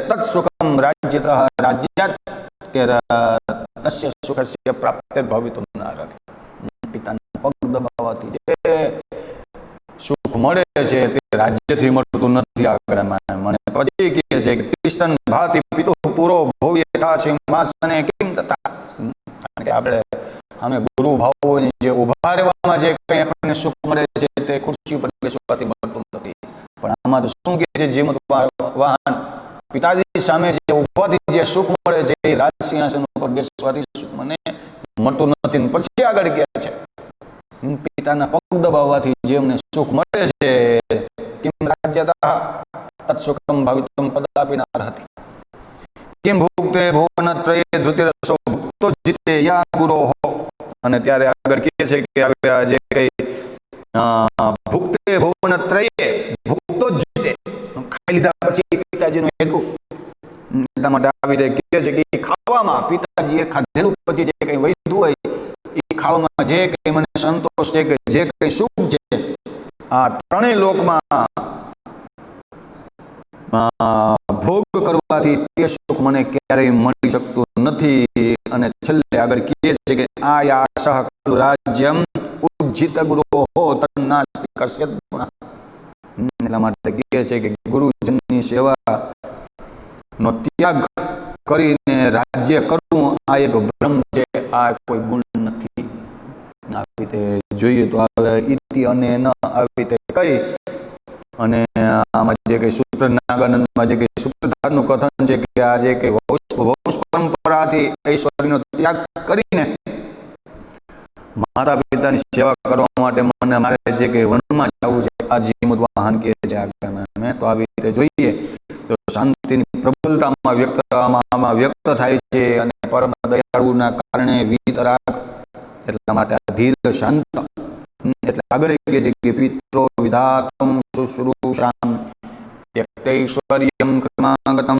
તત સુખમ રાજ્યતઃ રાજ્યાત કે તસ્ય સુખસ્ય પ્રાપ્તે ભવિતુમ નારથી. પિતાના પગ દબાવવાથી જે સુખ મળે છે તે રાજ્યથી મળતું નથી આગળમાં. મને પછી કહે છે કે તિષ્ઠન ભાતિ પિતુ પુરો ભોવ્યથા સિંહાસને કિમ તથા. કારણ કે આપણે અમે ગુરુ ભાવોની જે ઉભા રહેવામાં જે કંઈ આપણને સુખ મળે છે તે ખુરશી ઉપર બેસવાથી મળતું નથી. પણ આમાં તો શું કહે છે, જીવંત વાહન પિતાજી સામે જે ઉભવાથી જે સુખ મળે છે એ રાજ સિંહાસન ઉપર બેસવાથી સુખ મને મળતું નથી. પછી આગળ કહે છે પિતાના પગ દબાવવાથી જેમને સુખ મળે છે કિમ રાજ્યતઃ તત સુખમ ભવિતુમ કદાપિ નાર્હતિ. કિમ ભુક્તે ભુવનત્રયે ધૃતિરસો ભુક્તો જીતે યા ગુરોઃ. અને ત્યારે આગળ કહે છે કે જે કઈ ભુક્તે ભુવનત્રયે ભુક્તો જીતે, ખાઈ લીધા પછી પિતાજીનું એટલું એટલા માટે આવી રીતે કહે છે કે ખાવામાં પિતાજીએ ખાધેલું પછી જે કંઈ વધ્યું હોય એ ખાવામાં જે કંઈ મને સંતોષ છે કે જે કંઈ સુખ છે આ ત્રણેય લોકમાં ભોગ કરવાથી તે સુખ મને ક્યારેય મળી શકતું નથી. અને છેલ્લે આગળ કહે છે કે આયાસઃ ખલુ રાજ્યમ ઉજ્જિત ગુરોઃ તન્નાસ્તિ કસ્યદ ગુણઃ. એટલા માટે કહે છે કે ગુરુજનની સેવા નો ત્યાગ કરીને રાજ્ય કરવું આ એક ભ્રમ છે, આ કોઈ ગુણ નથી. આવી રીતે જોઈએ તો ઇતિ અને ન આવી રીતે કઈ અને આમાં જે કઈ સૂત્ર નાગાનંદમાં જે કઈ સૂત્રધારનું કથન છે કે આ જે કઈ વંશ પરંપરાથી ઐશ્વર્યનો ત્યાગ કરીને માતા પિતાની સેવા કરવા માટે મને મારે જે કઈ વનમાં જવું છે આ જીમુત વાહન કહે છે આગળમાં. તો આવી રીતે જોઈએ તો શાંતિની પ્રબલતામાં વ્યક્ત થાય છે અને પરમ દયાળુના કારણે વિતરાગ. એટલા માટે આ ધીર શાંત એટલે આગળ કહે છે કે પિત્રો વિધાતમ શુશ્રૂષામ યક્તૈશ્વર્યમ ક્રમાગતમ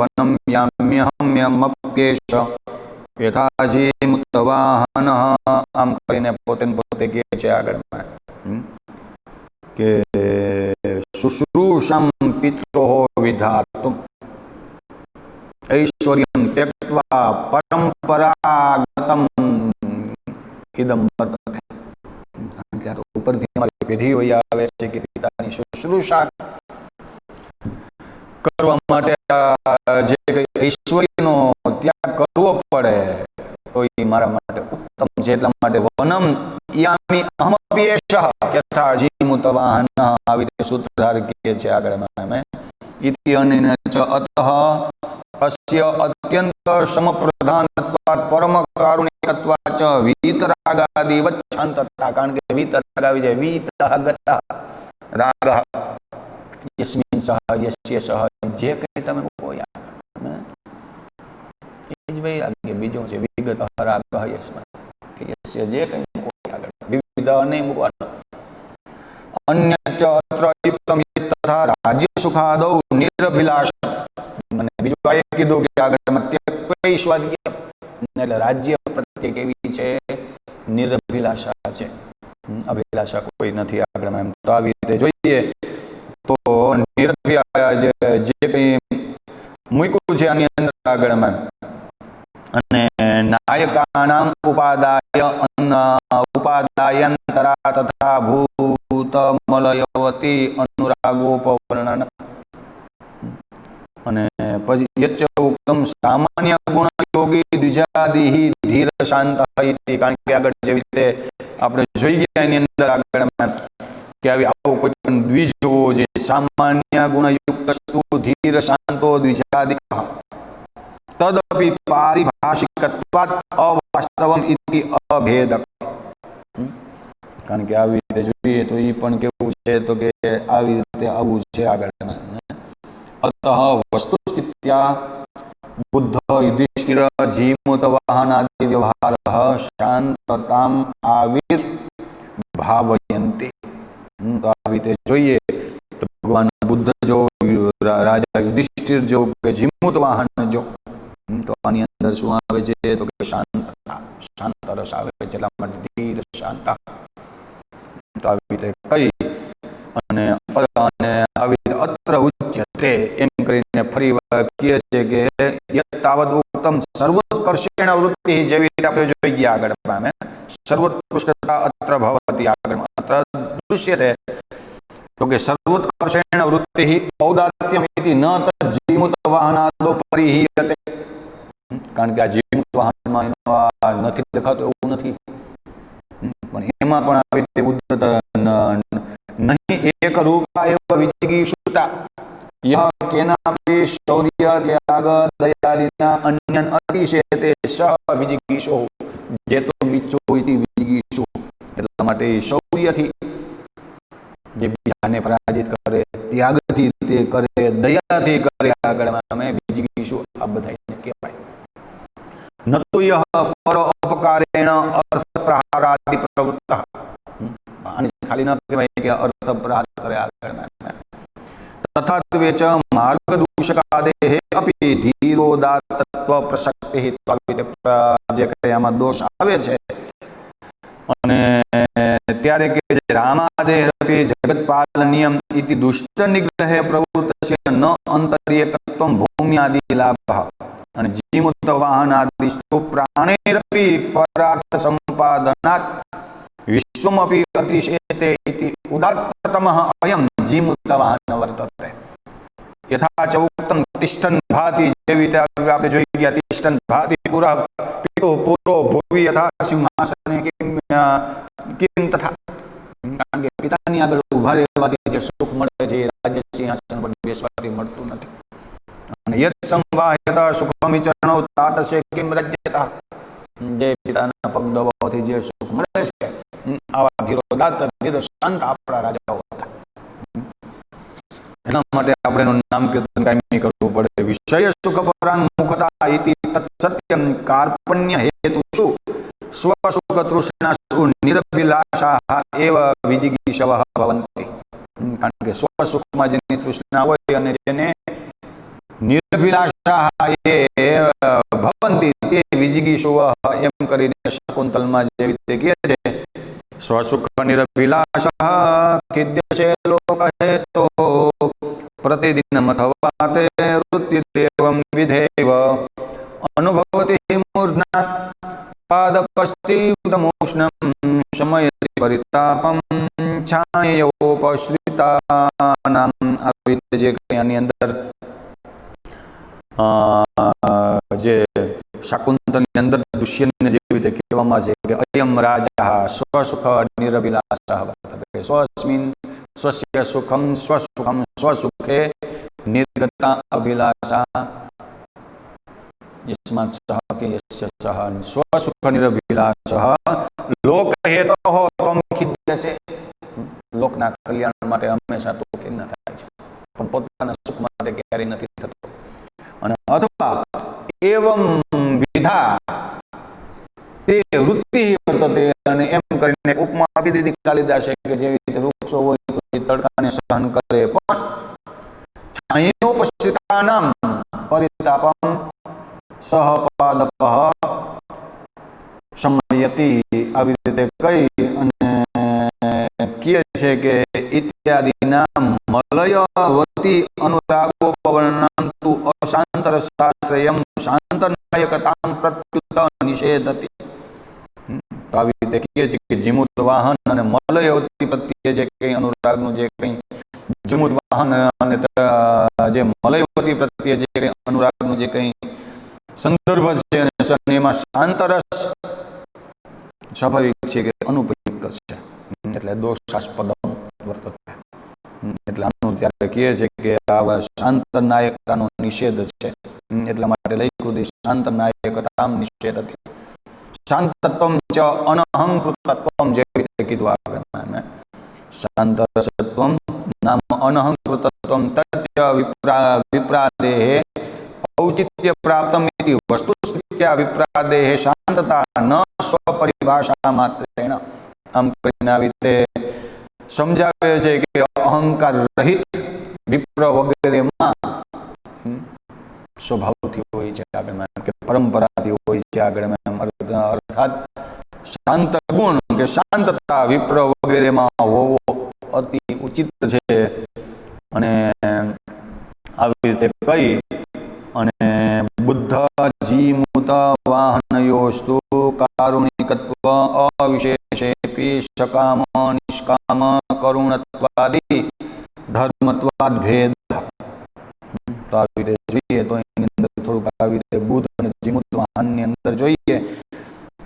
વનમ યામ્યહમ્યમપ્યેશ યથાજી મુક્તવાહન. આમ કરીને પોતે કહે છે આગળમાં કે શુશ્રૂષામ પિત્રો વિધાતુમ ઐશ્વર્યમ ત્યક્ત્વા પરંપરાગતમ ઇદમ વર્તતે. ઉપરથી અમારી પેઢીઓ આવે છે કે પિતાની શુશ્રૂષા કરવા માટે જે કઈ ઐશ્વર્યનો ત્યાગ કરવો પડે તો એ મારા માટે ઉત્તમ છે. એટલા માટે વનમ યામિ અહમપ્યેશ યથા જીમુતવાહન. આવી રીતે સૂત્રધાર કહે છે આગળમાં ઇતિ અનેન ચ અતઃ અસ્ય અત્યંત સમપ્રધાનત્વાત પરમ કારુણિકત્વાચ વીતરાગાદિ વચ્છાંતતા. કારણ કે વીતરાગ આવી જાય વીતગતા રાગ યસ્મિન સહ યસ્ય સહ જે કંઈ તમે મૂકો એ જ વૈરાગ્ય. બીજો છે વિગત રાગ યસ્મા યસ્ય જે કંઈ મૂકો આગળ વિવિધ નહીં મૂકવાનો. અન્ય ચ અત્ર યુક્તમ તથા રાજ્ય સુખાદૌ નિરભિલાષ. મને બીજું આ કીધું કે આગળમાં ત્યક્તૈશ્વર્ય એટલે રાજ્ય પ્રત્યે કેવી છે નિરભિલાષા છે, અભિલાષા કોઈ નથી આગળમાં. એમ તો આવી રીતે જોઈએ તો જે કંઈ મૂક્યું છે આની અંદર આગળમાં અને નાયકાનામ ઉપાદાયંતરા તથા ભૂતમલયવતી અનુરાગોપવર્ણન. અને પછી યચ્ચ ઉક્તમ સામાન્ય ગુણ યોગી દ્વિજાદિ ધીર શાંત. કારણ કે આગળ જેવી રીતે આપણે જોઈ ગયા એની અંદર આગળમાં કે આવી આવો કોઈ પણ દ્વિજ હોવો જોઈએ. સામાન્ય ગુણયુક્ત ધીર શાંતો દ્વિજાદિ તદપિ પારિભાષિકત્વાત અવાસ્તવમ ઇતિ અભેદક. કારણ કે આવી રીતે જોઈએ તો એ પણ કેવું છે તો કે આવી રીતે આવું છે આગળમાં. અતઃ વસ્તુસ્થિત્યા બુદ્ધ યુધિષ્ઠિર જીમુતવાહનાદિ વ્યવહારઃ શાંતતામ આવિર્ભાવયન્તિ. તો આવી રીતે જોઈએ તો ભગવાન બુદ્ધ જો, રાજા યુધિષ્ઠિર જો, કે જીમૂત વાહન જો, તો આની અંદર શું આવે છે તો કે શાંતતા, શાંત રસ આવે છે, એટલા માટે ધીર શાંતા. તો આવી રીતે કઈ અને આવી રીતે અત્ર ઉચ્યતે એમ કરીને ફરી કહે છે કે યત્તાવદ ઉક્તમ સર્વોત્કર્ષેણ વૃત્તિ, જેવી રીતે આપણે જોઈ ગયા આગળ પામે સર્વોત્કૃષ્ટતા અત્ર ભવતી, આગળ અત્ર દૃશ્યતે તો કે સર્વોત્કર્ષેણ વૃત્તિ ઔદાત્યમ ઇતિ ન તજ્જીમૂત વાહનાદો પરિહીયતે. કારણ કે આ જીમૂત વાહનમાં નથી દેખાતું એવું નથી, પણ એમાં પણ આવી રીતે ઉદ્ધત નહીં એક રૂપા એવ વિજિગીષુતા યહ કેનાપી શૌર્ય ત્યાગ દયાદિના અન્યન અતિશેતે સ વિજિગીષો, જે તો બીચો ઇતિ વિજિગીષુ, એટલા માટે શૌર્યથી જે બીજાને પરાજિત કરે, ત્યાગથી તે કરે, દયાથી કરે, આગળ અમે વિજિગીષુ આ બધાને કહેવાય. નતુ યહ પર અપકારેણ અર્થ પ્રહારાદિ પ્રવૃત્તઃ, ખાલી ન કહેવાય કે અર્થ પ્રહાર કરે આગળ. તથાત્વે ચ માર્ગ દૂષકાદેહે અપી ધીરોદાત્તત્વ પ્રસક્તિ, જે કઈ આમાં દોષ આવે છે અને ત્યારે કે રામાદેહરપી જગતપાલ નિયમ ઇતિ દુષ્ટ નિગ્રહે પ્રવૃત્તસ્ય ન અંતર્યકત્વં ભૂમ્યાદિ લાભઃ, અને જીમૂત વાહનાદિસ્તુ પ્રાણેરપી પરાર્થ સંપાદનાત વિશ્વમપી અતિશેતે ઇતિ ઉદાત્તતમઃ અયમ જીમૂત વાહન વર્તતે. યથા ચ ઉક્તમ તિષ્ઠન ભાતિ, જેવી રીતે આપણે જોઈ ગયા તિષ્ઠન ભાતિ પુરઃ પિતો પુરો ભુવિ યથા સિંહાસને કિમ તથા. કારણ કે પિતાની આગળ ઉભા રહેવાથી જે સુખ મળે છે એ રાજ્ય સિંહાસન પર બેસવાથી મળતું નથી. અને યત સંવાહ્યત સુખમ વિચરણો તાતસે કિમ રાજ્યતા, જે પિતાના પગ દબાવવાથી જે સુખ મળે છે આવા ધીરોદાત્ત ધીર શાંત આપણા રાજાઓ હતા. એટલા માટે આપણે એનું નામ કીર્તન કાયમી કરવું પડે. વિષય સુખ પરાંગ મુખતા ઇતિ તત્સત્યમ કાર્પણ્ય હેતુષુ સ્વસુખ તૃષ્ણાસુ નિરભિલાષા એવ વિજિગીષવઃ ભવન્તિ. કારણ કે સ્વસુખમાં જેની તૃષ્ણા હોય અને જેને નિરભિલાષા એ ભવંતિ તે વિજિગીષવઃ એમ કરીને શકુંતલમાં જેવી રીતે કહે છે સ્વસુખ નિરભિલાષઃ ખિદ્યશે લોકહેતો પ્રતિદિનમ અથવા તે વૃત્તિદેવં વિધેવ અનુભવતિ મૂર્ધના પાદપસ્તિમોષ્ણમ શમયતિ પરિતાપમ છાયોપશ્રિતાનામ. આવી રીતે જે કંઈ આની અંદર જે શાકુંતલની અંદર દુષ્યંતને જેવી રીતે કહેવામાં છે કે અયમ રાજા સ્વસુખ નિરભિલાષः વર્તતે, સ્વસ્મિન સ્વસ્ય સુખમ સ્વસુખમ સ્વસુખે નિર્ગતા અભિલાષા યસ્માત્ સહ કે યસ્ય સહ સ્વસુખ નિરભિલાષः લોકહેતોઃ ત્વં ખિદ્યસે. લોકના કલ્યાણ માટે હંમેશા તો ખિન્ન થાય છે, પણ પોતાના સુખ માટે ક્યારેય નથી થતો. અને અથવા એવમ વિધા તે વૃત્તિ વર્તતે, અને એમ કરીને ઉપમા આપી દીધી કાલિદાસે કે જેવી રીતે વૃક્ષો હોય તડકાને સહન કરે પણ છાયોપશ્રિતાનામ પરિતાપમ સહપાદપઃ શમયતિ. આવી રીતે કઈ અને કહે છે કે ઇત્યાદિના મલયવતી અનુરાગો પવનનામ તુ અશાંતરસાશ્રયમ શાંતનાયકતામ પ્રત્યુત નિષેધતિ. આવી રીતે કહે છે કે જીમૂત વાહન અને મલયવતી પ્રત્યે જે કંઈ અનુરાગનું જે કંઈ જીમૂત વાહન અને જે મલયવતી પ્રત્યે જે કંઈ અનુરાગનું જે કંઈ સંદર્ભ છે અને એમાં શાંતરસ સ્વાભાવિક છે કે અનુપયુક્ત છે, એટલે દોષાસ્પદ વર્તતે. એટલે આનું ત્યારે કહે છે કે આ શાંત નાયકતાનો નિષેધ છે, એટલા માટે લખ્યું હતું શાંત નાયકતા નિષેધતી. શાંતત્વમ ચ અનહંકૃતત્વમ, જેવી રીતે કીધું આગળ શાંતરસત્વમ નામ અનહંકૃતત્વમ તત્ય વિપ્રાદેહે ઔચિત્ય પ્રાપ્તમ ઇતિ વસ્તુસ્થિત્યા વિપ્રાદેહે શાંતતા ન સ્વપરિભાષા માત્રેણ. આમ કરીને આવી રીતે સમજાવે છે કે અહંકાર રહિત વિપ્ર વગેરેમાં સ્વભાવથી હોય છે આગળ કે પરંપરાથી હોય છે આગળ અર્થાત શાંત ગુણ કે શાંતતા વિપ્ર વગેરેમાં હોવો અતિ ઉચિત છે. અને આવી રીતે કહી અને બુદ્ધ જીમૂત વાહનયોસ્તુ કારુણિકત્વ અવિશેષેપી સકામ નિષ્કામ કરુણત્વાદિ ધર્મત્વાદ ભેદ. તો આવી રીતે જોઈએ તો એની અંદર થોડુંક આવી રીતે બુદ્ધ અને જીમૂત વાહનની અંદર જોઈએ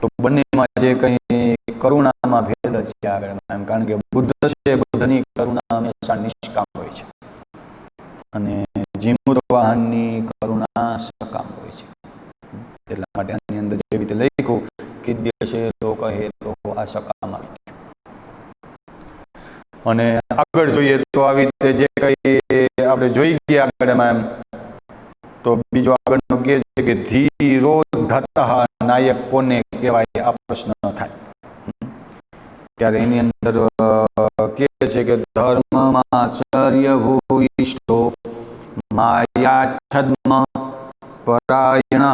તો બંનેમાં જે કંઈ કરુણામાં ભેદ છે આગળ એમ, કારણ કે બુદ્ધ છે બુદ્ધની કરુણા હંમેશા નિષ્કામ હોય છે અને જીમૂત વાહનની કરુણા સકામ હોય છે. એટલા માટે આની અંદર જે રીતે લખ્યું કિદ્ય છે લોક હેતો આ સકામ આવી ગયું. અને આગળ જોઈએ તો આવી રીતે જે કંઈ આપણે જોઈ ગયા આગળ એમાં એમ તો બીજો આગળનો કહે છે કે ધીરોધત નાયક કોને કહેવાય આ પ્રશ્ન થાય ત્યારે એની અંદર કહે છે કે ધર્મમાચર્ય ભૂયિષ્ઠો માયાચ્છદ્મ પરાયણ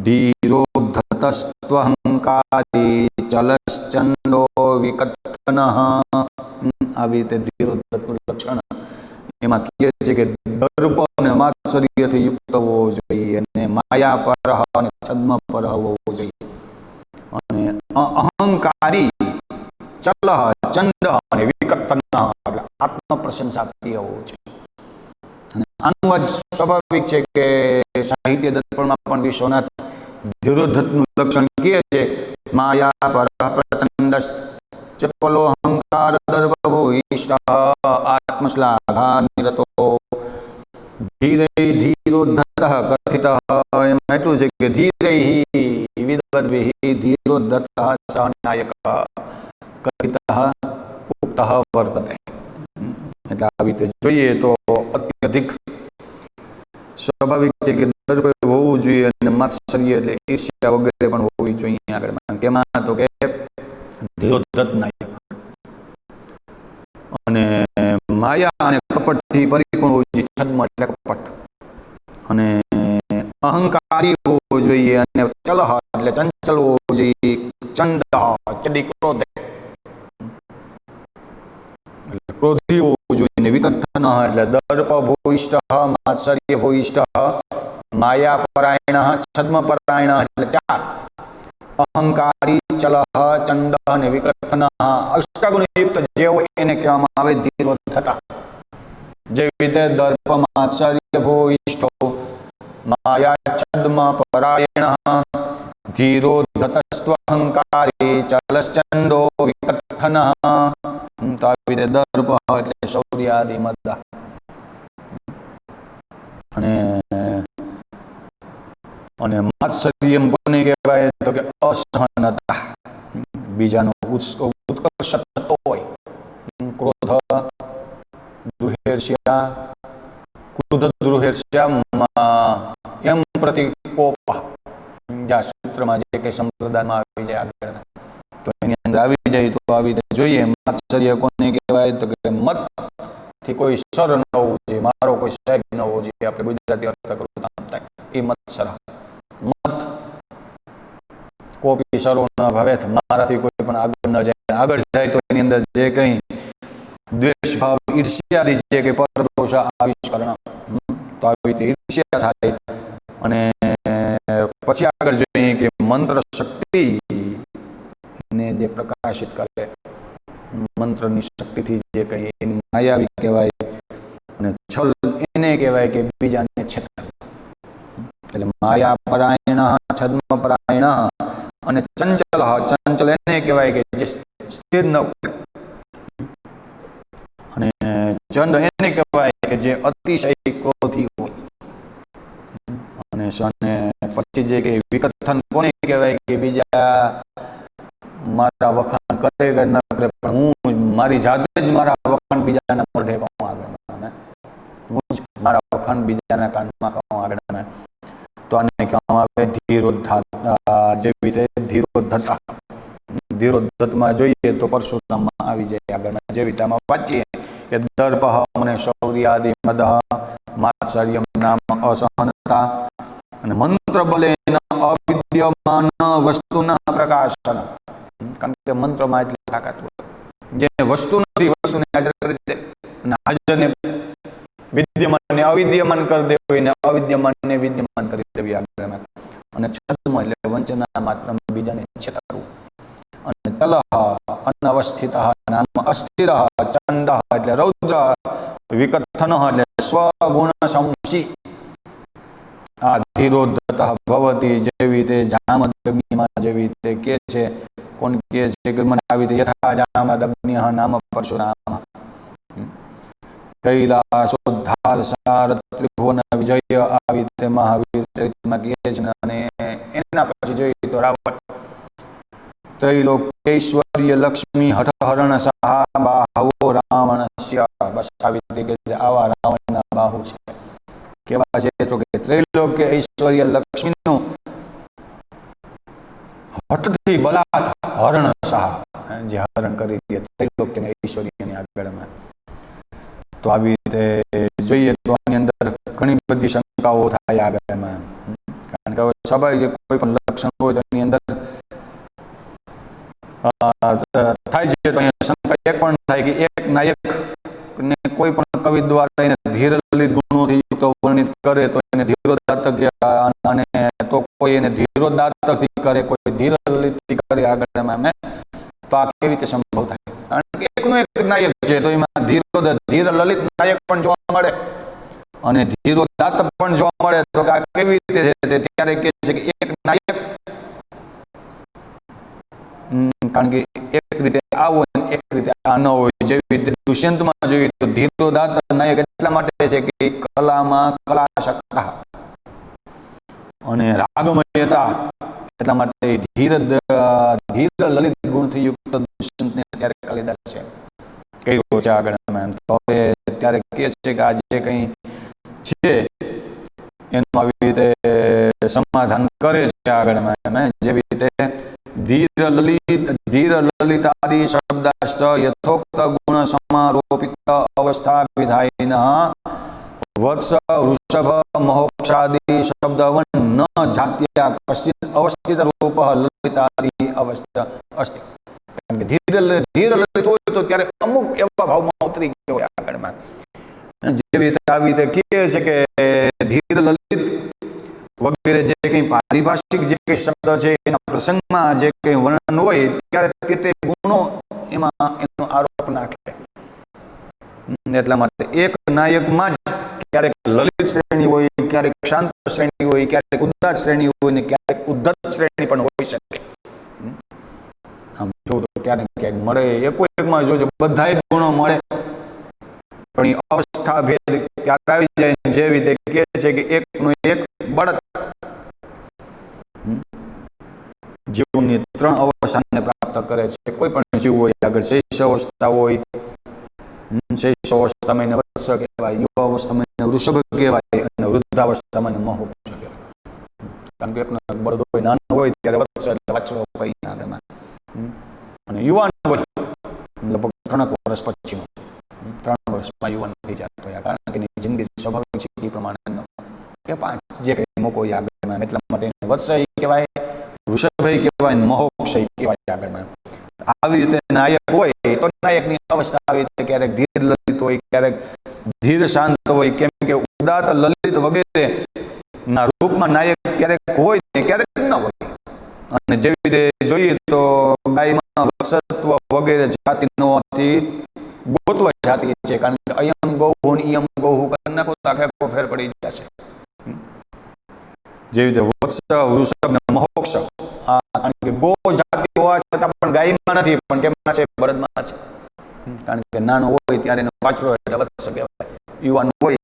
ધીરોધતસ્ત્વહંકારી ચલશ્ચંડો વિકથન. આવી રીતે ધીરોધતનું લક્ષણ એમાં કહે છે કે દર્પ અને માત્સર્યથી યુક્ત હોવો જોઈએ અને માયા પર અને છદ્મ પર હોવો જોઈએ અને અહંકારી ચલ ચંડ અને વિકથન આત્મ પ્રશંસાથી હોવો જોઈએ. અને આનું જ સ્વાભાવિક છે કે સાહિત્ય દર્પણમાં પણ વિશ્વનાથ ધીરોધતનું લક્ષણ કહે છે માયા પર પ્રચંડ ચપલો અહંકાર દર્પ ભૂયિષ્ઠ આત્મશ્લાઘા નિરતો ધીરે ધીરોધત કથિત. એમાં એટલું છે કે ધીરૈ વિદવદ્ભિઃ ધીરોધત સનાયક કથિત ઉક્ત વર્તતે. એટલે આવી રીતે જોઈએ તો અત્યધિક સ્વાભાવિક છે કે દર્પ હોવું જોઈએ અને માત્સર્ય એટલે ઈર્ષ્યા વગેરે પણ હોવી જોઈએ આગળ કેમાં તો કે ધીરોધત નાયક. અને માયા અને કપટથી પરિપૂર્ણ હોવું જોઈએ છદ્મ એટલે કપટ અને અહંકારી હોવો જોઈએ અને ચલહ એટલે ચંચલ હોવો જોઈએ ચંડ ચડી ક્રોધે એટલે ક્રોધી હોવું જોઈએ વિકથન એટલે દર્પ ભૂયિષ્ઠ માત્સર્ય ભૂયિષ્ઠ માયા પરાયણ છદ્મ પરાયણ એટલે ચાર અહંકારી ચલહ ચંડ અને વિકથન અષ્ટગુણયુક્ત જે હોય એને કહેવામાં આવે ધીરોધત. જેવી રીતે દર્પ માત્સર્ય ભૂયિષ્ઠો માયા છદ્મ પરાયણ ધીરોધતસ્ત્વહંકારી ચલશ્ચંડો વિકથન. તો આવી રીતે દર્પ એટલે શૌર્ય આદિ મદ અને માત્સર્યમ કોને કહેવાય તો કે અસહનતા બીજાનો ઉત્કર્ષ થતો હોય ક્રોધ દુહેર્ષ્યા ક્રોધ દુહેર્ષ્યા એમ પ્રતિકોપ જ્યાં સૂત્રમાં જે કંઈ સંપ્રદાયમાં આવી જાય આગળ તો એની અંદર આવી જાય તો આવી રીતે જોઈએ માત્સર્ય કોને કહેવાય તો કે મત થી કોઈ સર ન હોવું જોઈએ મારો કોઈ સાહેબ ન હોવો જોઈએ. આપણે ગુજરાતી અર્થ કરું આમ થાય એ મત્સર મત કોપી સરો ન ભવે મારાથી કોઈ પણ આગળ ન જાય આગળ જાય તો એની અંદર જે કંઈ દ્વેષ ભાવ ઈર્ષ્યાદી છે કે પરપોષ આવિષ્કરણ તો આવી રીતે ઈર્ષ્યા થાય. અને પછી આગળ જોઈએ કે મંત્ર શક્તિ ને જે પ્રકાશિત કરે મંત્રની શક્તિથી જે કંઈ એની માયાવી કહેવાય અને છલ એને કહેવાય કે બીજાને છેતર એટલે માયા પરાયણ છદ્મ પરાયણ અને ચંચલ ચંચલ એને કહેવાય કે જે સ્થિર ન અને ચંડ એને કહેવાય કે જે અતિશય ક્રોધી હોય અને પછી જે કે વિકથન કોને કહેવાય કે બીજા મારા વખાણ કરે કે ન કરે પણ હું મારી જાતે જ મારા વખાણ બીજાના મોઢે કહું આગળ હું જ મારા વખાણ બીજાના કાનમાં કહું આગળ તો આને કહેવામાં આવે ધીરોધત જેવી રીતે ધીરોધતા ધીરોધતમાં જોઈએ તો પરશુરામમાં આવી જાય આગળમાં જેવી રીતે આમાં વાંચીએ કે દર્પઃ મને શૌર્યાદિ મદઃ માત્સર્યમ નામ અસહનતા અને મંત્ર બલેન અવિદ્યમાન વસ્તુના પ્રકાશન, કારણ કે મંત્રમાં એટલી તાકાત હોય જે વસ્તુ નથી વસ્તુને હાજર કરી દે અને હાજરને વિદ્યમાનને અવિદ્યમાન કરી દેવી ને અવિદ્યમાનને વિદ્યમાન કરી દેવી આગળમાં. અને છદ્મ એટલે વંચના માત્ર બીજાને છેતરવું. અને તલહ અનવસ્થિત નામ અસ્થિર, ચંડ એટલે રૌદ્ર, વિકથન એટલે સ્વગુણ સંશી. આ ધીરોધત ભવતી જેવી તે જામદગ્નિમાં જેવી તે કે છે, કોણ કે છે કે મને આવી રીતે યથા જામદગ્નિ નામ પરશુરામ કૈલાસોદ્ધાર સાર ત્રિભુવન વિજય આવી રીતે મહાવીર ચરિત્રમાં કહે છે. અને એના પછી જોઈએ તો રાવણ ત્રૈલોક્યૈશ્વર્ય લક્ષ્મી હઠહરણ સહા બાહવો રાવણસ્ય, બસ આવી રીતે કે આવા રાવણના બાહુ છે. કેવા છે તો કે ત્રૈલોક્ય ઐશ્વર્ય લક્ષ્મીનું હઠથી બલાત હરણ સહા, જે હરણ કરી દે ત્રૈલોક્ય ઐશ્વર્યની આગળમાં. તો આવી રીતે જોઈએ તો આની અંદર ઘણી બધી શંકાઓ થાય આગળમાં, કારણ કે હવે સ્વાભાવિક છે કોઈ પણ લક્ષણ હોય તો એની અંદર થાય છે. તો અહીંયા શંકા એક પણ થાય કે એક નાયક ને કોઈ પણ કવિ દ્વારા એને ધીર લલિત ગુણોથી યુક્ત વર્ણિત કરે તો એને ધીરોદાત્તક, અને તો કોઈ એને ધીરોદાત્તકથી કરે, કોઈ ધીર લલિતથી કરે આગળમાં, તો આ કેવી રીતે સંભવ થાય? કારણ કે એકનો એક નાયક છે તો એમાં ધીર લલિત નાયક પણ જોવા મળે અને ધીરોદાત્ત પણ જોવા મળે, તો આ કેવી રીતે છે? ત્યારે કે છે કે એક નાયક, કારણ કે એક રીતે આવું અને એક રીતે આ ન હોય. જેવી રીતે દુષ્યંતમાં જોઈએ તો ધીરોદાત્ત નાયક એટલા માટે છે કે કલામાં કલાશક્ત અને રાગમયતા, એટલા માટે ધીર લલિત ગુણથી યુક્ત દુષ્યંતને ત્યારે કાલિદાસ છે કહ્યું છે આગળમાં. તો હવે ત્યારે કહે છે કે આ જે કંઈ છે એનું આવી રીતે સમાધાન કરે છે આગળમાં, જેવી રીતે ધીર લલિતાદિ શબ્દાશ્ચ યથોક્ત ગુણ સમારોપિત અવસ્થા વિધાયિન વત્સ વૃષભ મહોક્ષાદિ શબ્દવન ન જાત્યા કશ્ચિત અવસ્થિત રૂપ લલિતાદિ અવસ્થા અસ્તિ. કારણ કે ધીર લલિત હોય તો ત્યારે અમુક એવા ભાવમાં ઉતરી ગયો હોય આગળમાં. જેવી રીતે આવી રીતે કહે છે કે ધીર લલિત વગેરે જે કંઈ પારિભાષિક જે કંઈ શબ્દ છે એના પ્રસંગમાં જે કંઈ વર્ણન હોય ત્યારે તે ગુણો એમાં એનો આરોપ નાખે. એટલા માટે એક નાયકમાં જ ક્યારેક લલિત શ્રેણી હોય, ક્યારેક શાંત શ્રેણી હોય, ક્યારેક ઉદાત શ્રેણી હોય ને ક્યારેક ઉદ્ધત શ્રેણી પણ હોઈ શકે. આમ જો તો ક્યારેક ક્યાંક મળે, એકમાં જોજો બધા ગુણો મળે પણ એ અવસ્થા ભેદ ત્યારે આવી જાય. જેવી રીતે કહે છે કે એકનો એક બળદ જીવની ત્રણ અવસ્થાને પ્રાપ્ત કરે છે. કોઈ પણ જીવ હોય આગળ શૈશવ અવસ્થા હોય, શૈશવ અવસ્થામાં એને વત્સ કહેવાય, યુવા અવસ્થામાં એને વૃષભ કહેવાય અને વૃદ્ધાવસ્થામાં એને મહોક્ષ કહેવાય. કારણ કે એકનો બળદ હોય નાનો હોય ત્યારે વત્સ એટલે વાછડો કઈ આગળમાં, અને યુવાન હોય લગભગ 3 વર્ષ પછીનો, 3 વર્ષમાં યુવાન થઈ જતો હોય, કારણ કે એની જિંદગી સ્વાભાવિક છે એ પ્રમાણે કે 5 જે કંઈ મોકો આગળમાં, એટલા માટે એને વત્સ કહેવાય, વૃષભ કહેવાય, મહોક્ષ કહેવાય આગળમાં. આવી રીતે નાયક હોય તો નાયકની અવસ્થા આવી રીતે ક્યારેક ધીર લલિત હોય, ક્યારેક ધીર શાંત હોય, કેમ કે ઉદાત લલિત વગેરે ના રૂપમાં નાયક ક્યારેક હોય ને ક્યારેક ન હોય. અને જેવી રીતે જોઈએ તો ગાયમાં વત્સત્વ વગેરે જાતિનોથી ગોત્વ જાતિ છે, કારણ કે અયમ ગૌ નિયમ ગૌ કરી નાખો તો આખો ફેર પડી જશે. જેવી રીતે વત્સ વૃષભ ને મહોક્ષ, કારણ કે ગો જાતિ હોવા છતાં પણ ગાયમાં નથી, પણ કેમમાં છે? બળદમાં છે. કારણ કે નાનો હોય ત્યારે એનો વાછડો એટલે વત્સ કહેવાય, યુવાન હોય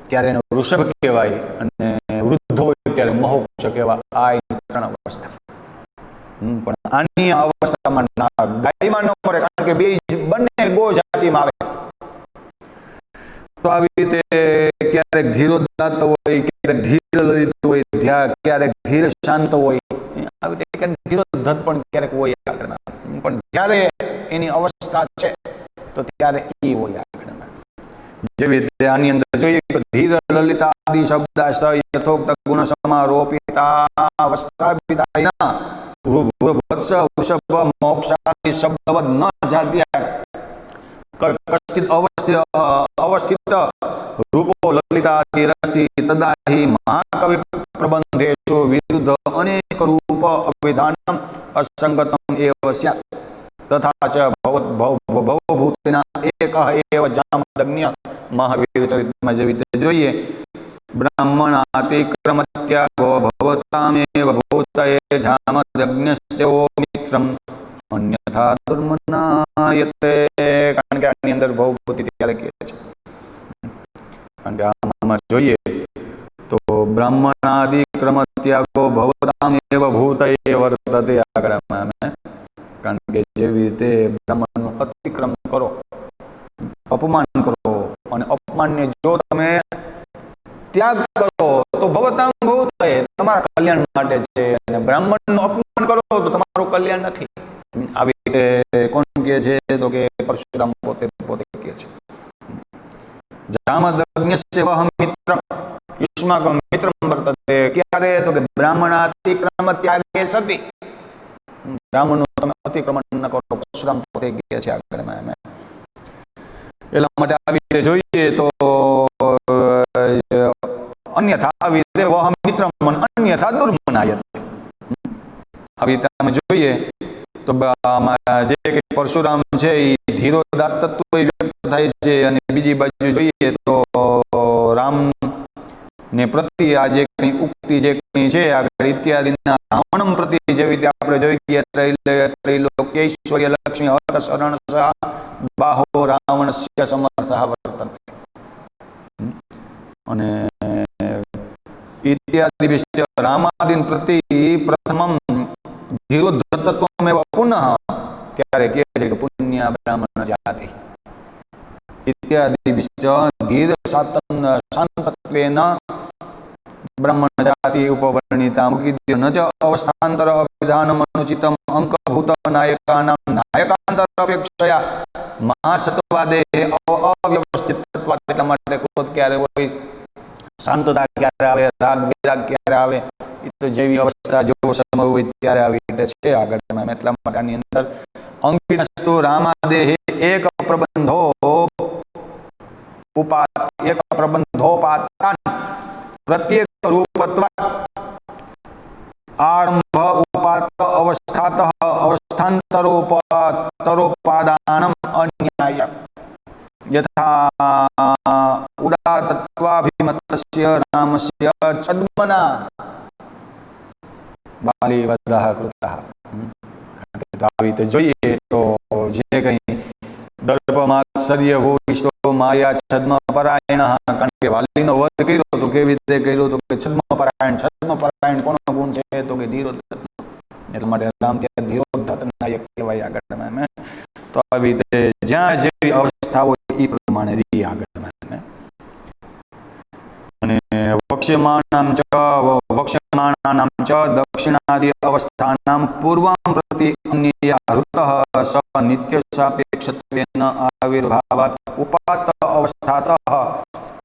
ત્યારે એનો વૃષભ કહેવાય અને વૃદ્ધ હોય ત્યારે મહોક્ષ કહેવાય. આ 3 અવસ્થા. પણ આની અવસ્થામાં ગાયમાં ન મળે, કારણ કે બંને ગો જાતિમાં આવે. તો આવી રીતે ક્યારેક ધીરોદાત્ત હોય, ક્યારેક ધીર લલિત હોય, ક્યારેક ધીર શાંત હોય, આવી રીતે કે ધીરોધત પણ ક્યારેક હોય આગળમાં, પણ જ્યારે એની અવસ્થા છે તો ત્યારે એ હોય આગળમાં. જેવી રીતે આની અંદર જોઈએ કે ધીર લલિતા આદિ શબ્દાશ્રય યથોક્ત ગુણ સમારોપિતા અવસ્થાપિતા વત્સ વૃષભ મોક્ષાદિ શબ્દવદ ન જાત્યા કશ્ચિત અવસ્થિત રૂપો લલિતાદિ રસ્તિ તદાહિ મહાકવિ પ્રબંધેષુ વિરુદ્ધ અનેક રૂપ અવિધાનમ અસંગતમ એવ સ્યાત તથા ચ ભવભૂતિના એક એવ જામદગ્ન્ય મહાવીર ચરિતમાં જેવી રીતે જોઈએ બ્રાહ્મણાતિક્રમત્યાગો ભવતામેવ ભૂતયે જામદગ્ન્યશ્ચો મિત્રમ અન્યથા દુર્મનાયતે. કારણ કે આની અંદર ભવભૂતિ ત્યારે કહે છે, કારણ કે આમાં જોઈએ તો બ્રાહ્મણાદિક્રમત્યાગો ભવતામેવ ભૂતયે વર્તતે આગળમાં, કારણ કે જેવી રીતે બ્રાહ્મણનું અતિક્રમ કરો, અપમાન કરો, અને અપમાનને જો તમે ત્યાગ કરો તો ભવતામ ભૂતયે તમારા કલ્યાણ માટે છે, અને બ્રાહ્મણનું અપમાન કરો તો તમારું કલ્યાણ નથી. આવી રીતે કોણ કહે છે તો કે પરશુરામ પોતે કહે છે. જામદગ્ન્યસ્ય વહ મિત્રમ યુષ્માકમ મિત્રમ વર્તતે. ક્યારે તો કે બ્રાહ્મણાતિક્રમ ત્યાગે સતી, બ્રાહ્મણનું તમે અતિક્રમણ ન કરો, પરશુરામ પોતે કહે છે આગળમાં. એટલા માટે આવી રીતે જોઈએ તો અન્યથા આવી રીતે વહ મિત્રમ અન્યથા દુર્મનાયત. આવી રીતે અમે જોઈએ તો જે કે પરશુરામ છે એ ધીરોદાત તત્વ વ્યક્ત થાય છે, અને બીજી બાજુ જોઈએ તો રામ ને પ્રત્યે આ જે કંઈ ઉક્તિ જે કંઈ છે આગળ ઇત્યાદિના રાવણમ પ્રત્યે જેવી રીતે આપણે જોઈએ ત્રૈલોક્યૈશ્વર્ય લક્ષ્મી હર શરણ બાહો રાવણસ્ય સમર્થ વર્તન, અને ઇત્યાદિ વિષય રામાદિન પ્રત્યે પ્રથમમ ધીરોધત્તત્વમેવ પુનઃ ક્યારે કહે છે કે પુણ્ય બ્રાહ્મણ જાતિ ઇત્યાદિ વિષય ધીર શાંતત્વેન બ્રાહ્મણ જાતિ ઉપવર્ણિતા મુકિદ્ય ન ચ અવસ્થાંતર અવિધાનમ અનુચિતમ અંકભૂત નાયકાંતર અપેક્ષયા મહાસત્વાદે અવ્યવસ્થિતત્વાદ. એટલા માટે ક્રોધ ક્યારે હોય, શાંતતા ક્યારે આવે, રાગ વિરાગ ક્યારે આવે, એ તો જેવી અવસ્થા જેવો સમય હોય ત્યારે આવી રીતે છે આગળ. એટલા માટે આની અંદર અંકિતસ્તુ રામાદેહે એક પ્રબંધો પ્રબંધોપાતાન પ્રત્યેક રૂપત્વા આરંભ ઉપાત અવસ્થાત અવસ્થાંતરોપાદાનમ અન્યાય યથા ઉદાતત્વાભિમતસ્ય રામસ્ય છદ્મના બાલી વદઃ કૃતઃ. આવી રીતે જોઈએ તો જે કંઈ દર્પમાત્સર્ય ભૂષિતો માયા છદ્મ પરાયણ, કારણ કે વાલીનો વધ કર્યો તો કેવી રીતે કર્યો તો કે છદ્મ પરાયણ કોનો ગુણ છે તો કે ધીરોધત. એટલા માટે રામ ત્યાં ધીરોધત નાયક કહેવાય આગળ. તો આવી રીતે જ્યાં જેવી અવસ્થા હોય એ પ્રમાણે રહી આગળ. અને વક્ષ્યમાણાનામ ચ દક્ષિણાદિ અવસ્થાનામ પૂર્વામ પ્રતિ અન્યયા હૃતઃ સ નિત્ય સાપેક્ષત્વેન આવિર્ભાવાત ઉપાત અવસ્થાતઃ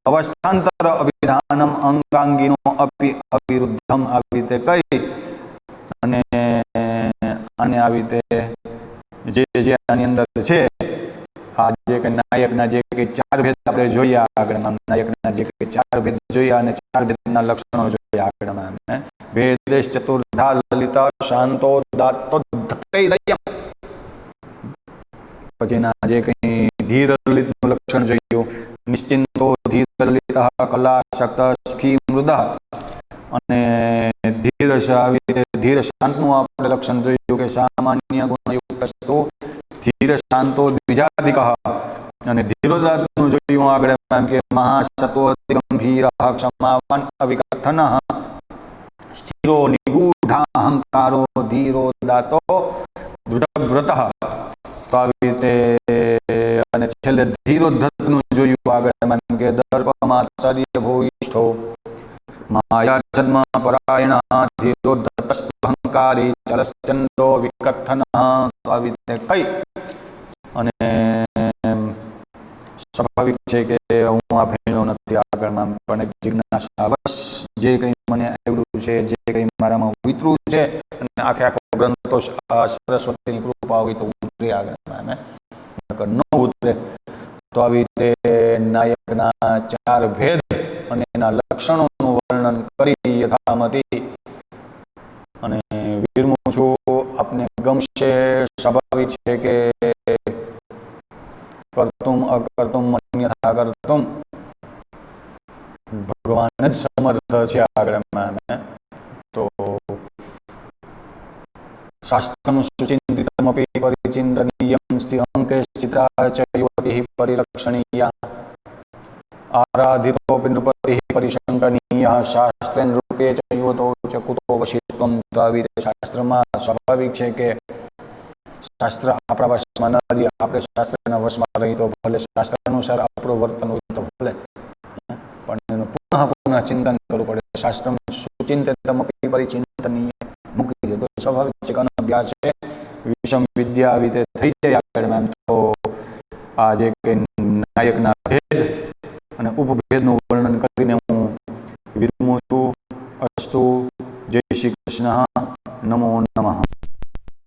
અવસ્થાંતર અવિધાનમ અંગાંગીનો અપી અવિરુદ્ધમ. આવી રીતે કહી અને આને આવી રીતે જે આની અંદર છે આ જે કે નાયકના જે કે ચાર ભેદ આપણે જોઈએ આગળમાં, નાયકના જે કે ચાર ભેદ જોયા અને ચાર ભેદના લક્ષણો જોયા આગળમાં. ભેદેશ ચતુર્ધા લલિત શાંતો દાતો ધૈર્યમ. પછીના જે કંઈ ધીર લલિતનું લક્ષણ જોયું, નિશ્ચિંતો ધીર લલિત કલાશક્ત સુખી મૃદ, અને ધીર શાંતનું આપણે લક્ષણ જોયું કે સામાન્ય ગુણયુક્ત ધીર શાંતો દ્વિજાધિક, અને ધીરોદાતનું જોયું આગળ કે મહાસત્વો ગંભીર ક્ષમાવાન અવિકથન સ્થિરો નિગૂઢાહંકારો ધીરોદાતો દૃઢવ્રત. તો આવી રીતે અને છેલ્લે ધીરોધતનું જોયું આગળ કે દર્પમાત્સર્ય ભૂયિષ્ઠો માયા જન્મ પરાયણ ધીરોધતસ્ત્વહં સંકારી ચલશ્ચંદો વિકથન. તો આવી રીતે કઈ અને સ્વાભાવિક છે કે હું આ ભણ્યો નથી આગળમાં, પણ એક જિજ્ઞાસા બસ જે કંઈ મને આવડ્યું છે, જે કંઈ મારામાં વિતરું છે, અને આખે આખો ગ્રંથો સરસ્વતીની કૃપા હોય તો ઉતરે આગળમાં, એમ ન ઉતરે તો આવી રીતે નાયકના 4 ભેદ અને એના લક્ષણોનું વર્ણન કરી યથામતી અને વિરમું છું. આપને ગમશે. સ્વાભાવિક છે કે કર્તુમ અકર્તુમ અન્યથા કર્તુમ ભગવાન જ સમર્થ છે આગળમાં. તો શાસ્ત્રમ સુચિંતિતમપી પરિચિંતનીયમ સ્થિહં કેશ્ચિત્રા ચ યુવતિઃ પરિરક્ષણીયા આરાધિતોપી નૃપતિઃ પરિશંકનીયઃ શાસ્ત્રેન રૂપે ચ યુવતો ચ કુતો વશિત્વમ. તો આવી રીતે શાસ્ત્રમાં સ્વાભાવિક છે કે શાસ્ત્ર આપણા વશમાં ન રહી, આપણે શાસ્ત્રના વશમાં રહી તો ભલે, શાસ્ત્ર અનુસાર આપણું વર્તન હોય તો ભલે, પણ એનું પુનઃ ચિંતન કરવું પડે. શાસ્ત્ર સુચિંતિતમપી પરિચિંતનીય મૂકી દે તો સ્વાભાવિક છે કે અનભ્યાસ છે, વિષમ વિદ્યા આવી રીતે થઈ જાય આગળ. એમ તો આ જે કે નાયકના ભેદ અને ઉપભેદનું વર્ણન કરીને હું વિરમું છું. અસ્તુ. જય શ્રી કૃષ્ણ. નમો નમઃ.